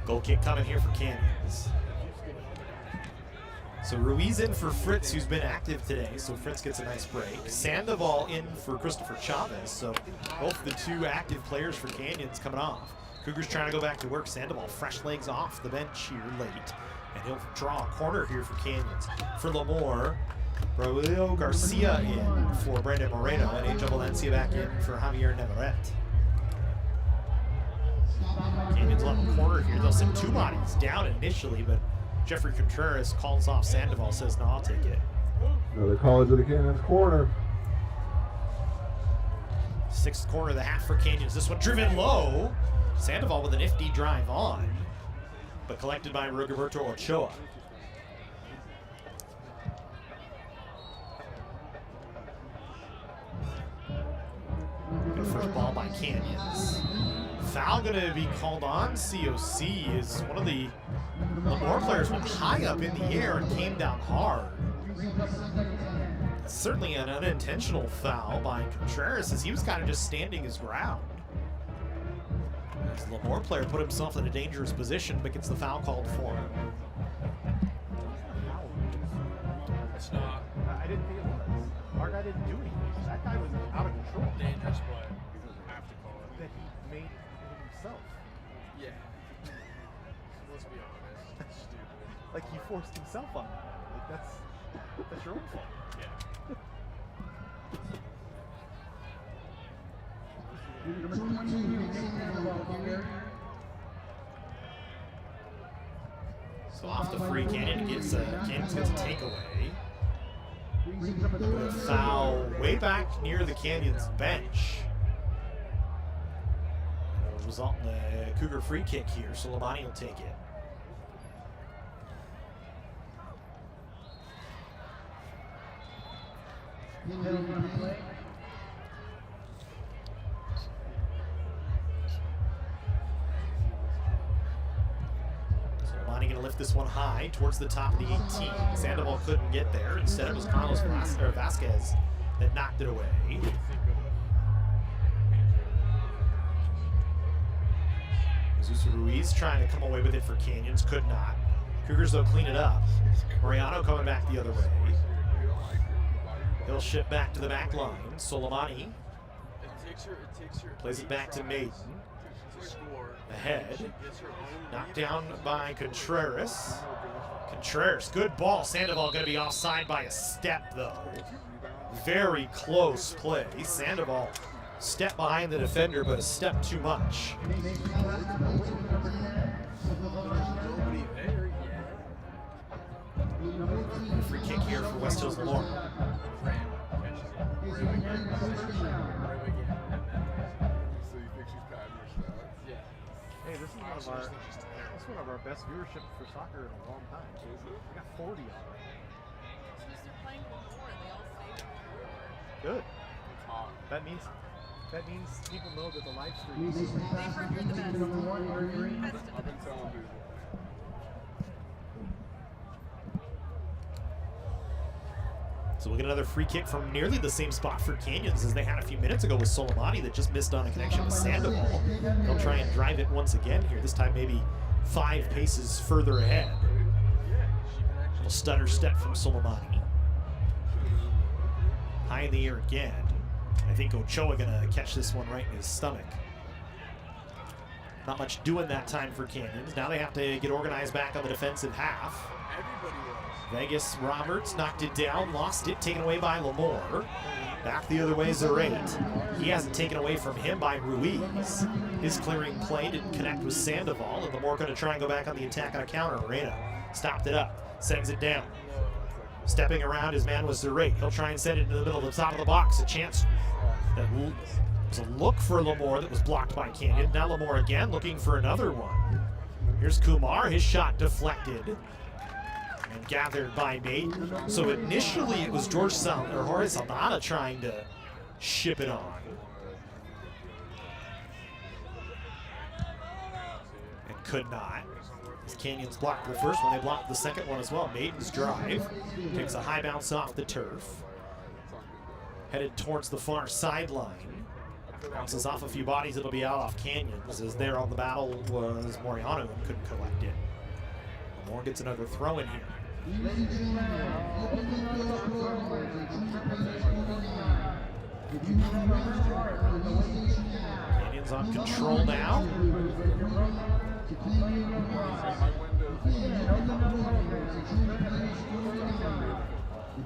Goal kick coming here for Canyons. So Ruiz in for Fritz, who's been active today, so Fritz gets a nice break. Sandoval in for Christopher Chavez, so both the 2 active players for Canyons coming off. Cougars trying to go back to work. Sandoval fresh legs off the bench here late, and he'll draw a corner here for Canyons. For Lemoore, Raulio Garcia in for Brandon Moreno, and Angel Valencia back in for Javier Navarrete. Canyons will have a corner here. They'll send 2 bodies down initially, but Jeffrey Contreras calls off Sandoval, says, no, I'll take it. Another College of the Canyons corner. 6th corner of the half for Canyons. This one driven low. Sandoval with a nifty drive on, but collected by Roberto Ochoa. Good first ball by Canyons. Foul going to be called on COC as one of the Lemoore players went high up in the air and came down hard. Certainly an unintentional foul by Contreras as he was kind of just standing his ground. As the Lemoore player put himself in a dangerous position but gets the foul called for him. It's not. I didn't think it was. Our guy didn't do anything. That guy was out of control. Dangerous play. Have to call it. That he made himself. Yeah. Let's be honest. It's stupid. Like he forced himself on that. Like that's your own fault. Yeah. So off the free, Canyons gets a takeaway. With a foul way back near the Canyons bench. It'll result in a Cougar free kick here, so Lamani will take it. Lamani going to lift this one high towards the top of the 18. Sandoval couldn't get there. Instead, it was Carlos Vasquez that knocked it away. Jesus Ruiz trying to come away with it for Canyons, could not. Cougars, though, clean it up. Mariano coming back the other way. He'll ship back to the back line. Soleimani plays it back to Maiden. Ahead. Knocked down by Contreras. Contreras, good ball. Sandoval going to be offside by a step, though. Very close play. Sandoval step behind the defender, but a step too much. Free West Hills Lemoore. Hey, this is one of our best viewership for soccer in a long time. We got 40 already. Good. That means people know that the live stream is. They've heard you're the best. I've been telling people. So we'll get another free kick from nearly the same spot for Canyons as they had a few minutes ago with Soleimani that just missed on a connection with Sandoval. They'll try and drive it once again here, this time maybe 5 paces further ahead. A little stutter step from Soleimani. High in the air again. I think Ochoa gonna catch this one right in his stomach. Not much doing that time for Canyons. Now they have to get organized back on the defensive half. Vegas Roberts knocked it down, lost it, taken away by Lemoore. Back the other way, Zarate. He has it taken away from him by Ruiz. His clearing play didn't connect with Sandoval, and Lemoore going to try and go back on the attack on a counter. Arena stopped it up, sends it down. Stepping around, his man was Zarate. He'll try and send it into the middle of the top of the box. A chance that was a look for Lemoore that was blocked by Canyon. Now Lemoore again looking for another one. Here's Kumar, his shot deflected and gathered by Maiden. So initially it was Jorge Saldana trying to ship it on. And could not. As Canyons blocked the first one, they blocked the second one as well. Maiden's drive takes a high bounce off the turf. Headed towards the far sideline. Bounces off a few bodies, it'll be out off Canyons, as there on the battle was Moriano and couldn't collect it. Moore gets another throw in here. Canyons on control now.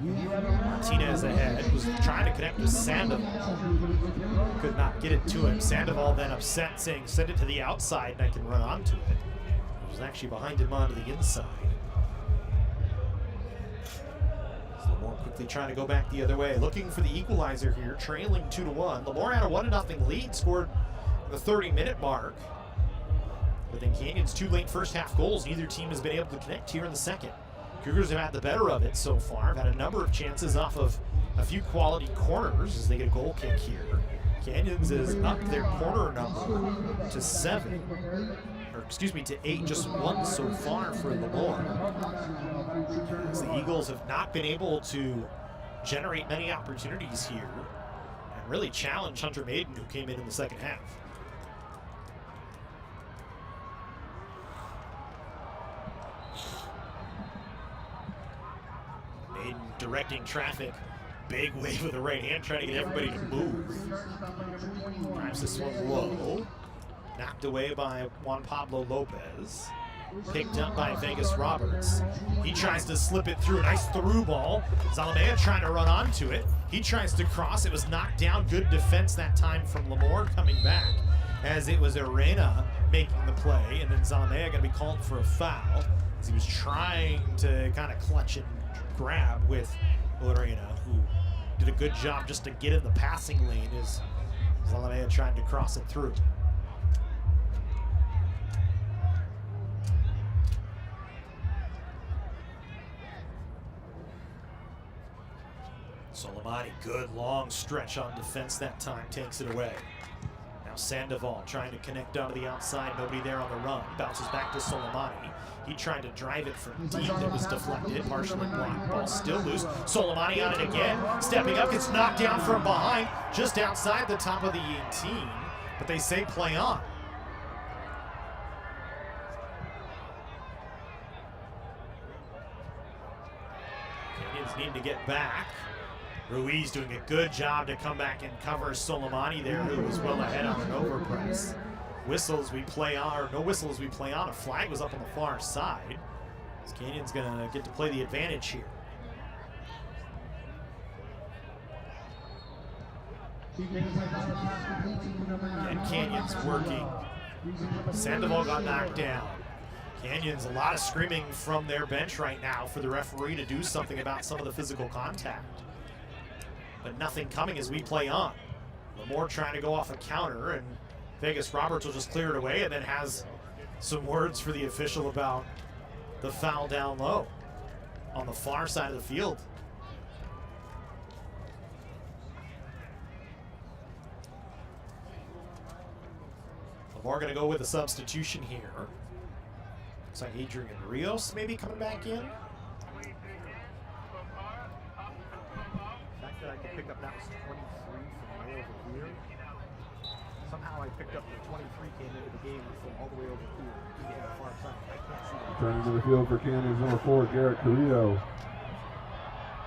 Martinez ahead, was trying to connect with Sandoval. Could not get it to him. Sandoval then upset, saying, send it to the outside and I can run onto it. It was actually behind him onto the inside. So Lemoore quickly trying to go back the other way. Looking for the equalizer here, trailing 2-1. Lemoore had a 1-0 lead, scored the 30-minute mark. But then Canyons' 2 late first half goals. Neither team has been able to connect here in the second. Cougars have had the better of it so far. Have had a number of chances off of a few quality corners as they get a goal kick here. Canyons has upped their corner number to 7. Or excuse me, to 8, just 1 so far for Lemoore. As the Eagles have not been able to generate many opportunities here and really challenge Hunter Maiden, who came in the second half. Maiden directing traffic, big wave with the right hand, trying to get everybody to move. Drives this one low. Knocked away by Juan Pablo Lopez. Picked up by Vegas Roberts. He tries to slip it through. Nice through ball. Zalamea trying to run onto it. He tries to cross. It was knocked down. Good defense that time from Lemoore coming back, as it was Arena making the play. And then Zalamea going to be called for a foul as he was trying to kind of clutch and grab with Arena, who did a good job just to get in the passing lane as Zalamea trying to cross it through. Soleimani, good long stretch on defense that time, takes it away. Now Sandoval trying to connect onto the outside, nobody there on the run. Bounces back to Soleimani. He tried to drive it from deep, that was deflected, partially blocked. Ball still loose. Soleimani on it again, stepping up, gets knocked down from behind, just outside the top of the 18, but they say play on. Canyons need to get back. Ruiz doing a good job to come back and cover Soleimani there, who was well ahead on an overpress. Whistles we play on, or no whistles we play on. A flag was up on the far side. Canyon's gonna get to play the advantage here. And Canyon's working. Sandoval got knocked down. Canyons, a lot of screaming from their bench right now for the referee to do something about some of the physical contact. But nothing coming as we play on. Lemoore trying to go off a counter, and Vegas Roberts will just clear it away and then has some words for the official about the foul down low on the far side of the field. Lemoore going to go with a substitution here. Looks like Adrian Rios maybe coming back in. The fact that I could pick up that was 23 from way over here. Somehow I picked up the 23 came into the game from all the way over here. To the far side. I can't see that. Turning to the field for Canyons, number 4, Garrett Carrillo.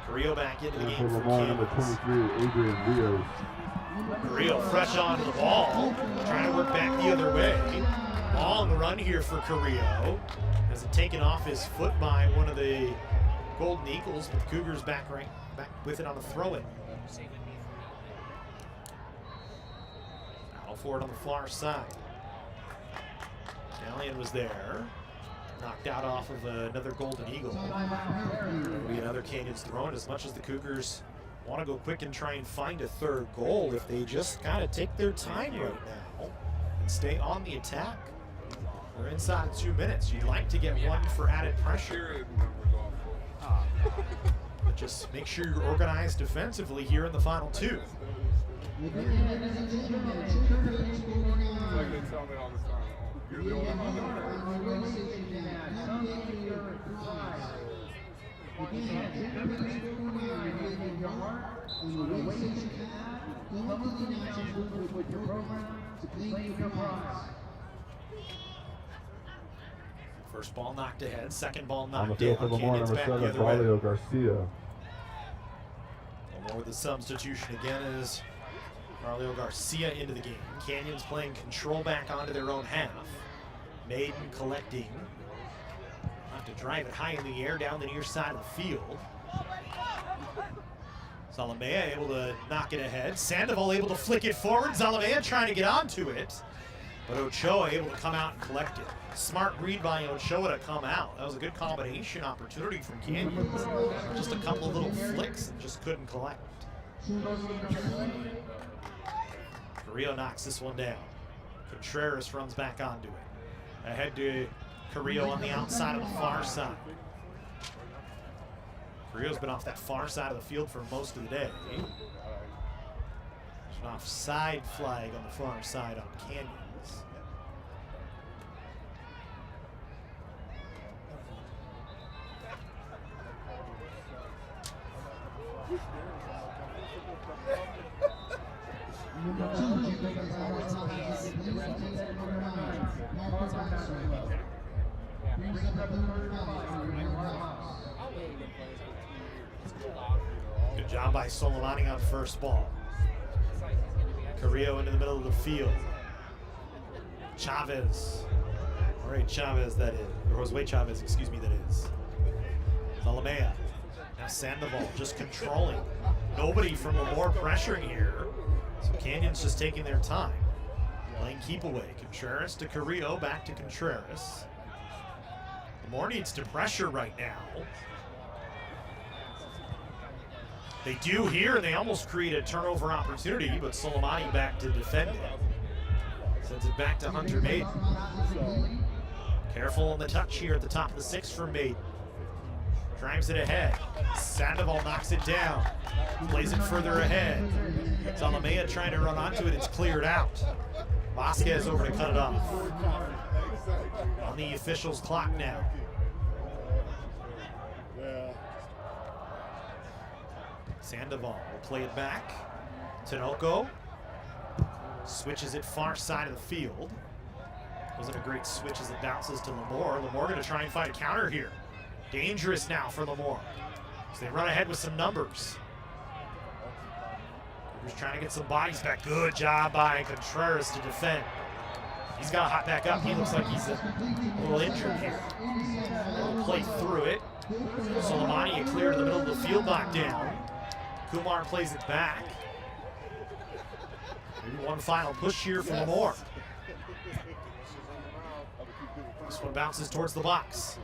Carrillo back into the And game for for Lemoore, number Canyons. 23, Adrian Rios. Carrillo fresh onto the ball, trying to work back the other way. Long run here for Carrillo. Has it taken off his foot by one of the Golden Eagles, with Cougars back with it on the throw-in. Battle for it on the far side. Gallion was there. Knocked out off of another Golden Eagle. It'll be another Canyons throw-in, as much as the Cougars want to go quick and try and find a third goal. If they just kind of take their time right now and stay on the attack. We're inside 2 minutes. You'd like to get one for added pressure. But just make sure you're organized defensively here in the final 2. Like they tell me all the time, you're the only one First ball knocked ahead, second ball On the knocked field in. for Lemoore, Canyons number back the 7, other way. Braulio Garcia. Lemoore with the substitution again is Braulio Garcia into the game. Canyons playing control back onto their own half. Maiden collecting. Have to drive it high in the air down the near side of the field. Zalamea able to knock it ahead. Sandoval able to flick it forward. Zalamea trying to get onto it. But Ochoa able to come out and collect it. Smart read by Ochoa to come out. That was a good combination opportunity from Canyons. Just a couple of little flicks and just couldn't collect. Carrillo knocks this one down. Contreras runs back onto it. Ahead to Carrillo on the outside of the far side. Carrillo's been off that far side of the field for most of the day. There's an offside flag on the far side on Canyons. Good job by Soleimani on first ball. Carrillo into the middle of the field. Chavez. All right, Chavez that is. Or Josue Chavez, excuse me, that is. Zalamea. Now Sandoval just controlling. Nobody from Lemoore pressuring here. So Canyons just taking their time. Playing keep away. Contreras to Carrillo, back to Contreras. Lemoore needs to pressure right now. They do here, and they almost create a turnover opportunity, but Soleimani back to defend it. Sends it back to Hunter Maiden. Careful on the touch here at the top of the 6 for Maiden. Drives it ahead. Sandoval knocks it down. Plays it further ahead. Zalamea trying to run onto it. It's cleared out. Vasquez over to cut it off. On the official's clock now. Sandoval will play it back. Tinoco switches it far side of the field. Wasn't a great switch as it bounces to Lemoore. Lemoore going to try and find a counter here. Dangerous now for Lemoore. So they run ahead with some numbers. He's trying to get some bodies back. Good job by Contreras to defend. He's got to hop back up. He looks like he's a little injured here. They'll play through it. Soleimani a clear to the middle of the field, knocked down. Kumar plays it back. Maybe one final push here for Lemoore. This one bounces towards the box.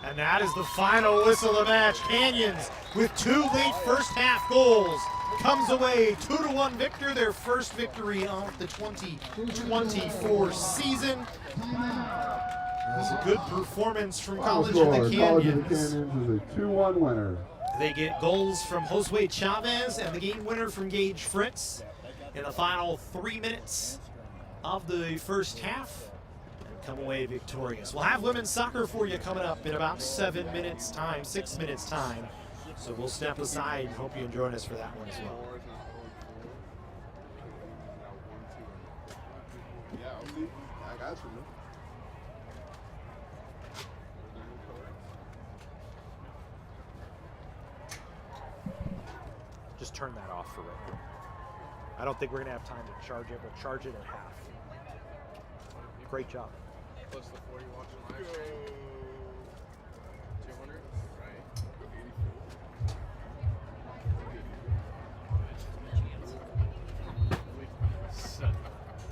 And that is the final whistle of the match. Canyons with 2 late first half goals comes away 2-1 victor, their first victory of the 2024 season. It was a good performance from College of the Canyons. College of the Canyons is a 2-1 winner. They get goals from Josue Chavez and the game winner from Gage Fritz in the final 3 minutes of the first half and come away victorious. We'll have women's soccer for you coming up in about 6 minutes time. So we'll step aside and hope you can join us for that one as well. Yeah, I'll see. I got you, man. Just turn that off for right now. I don't think we're gonna have time to charge it. We'll charge it at half. Great job. Plus the 40 watching live stream.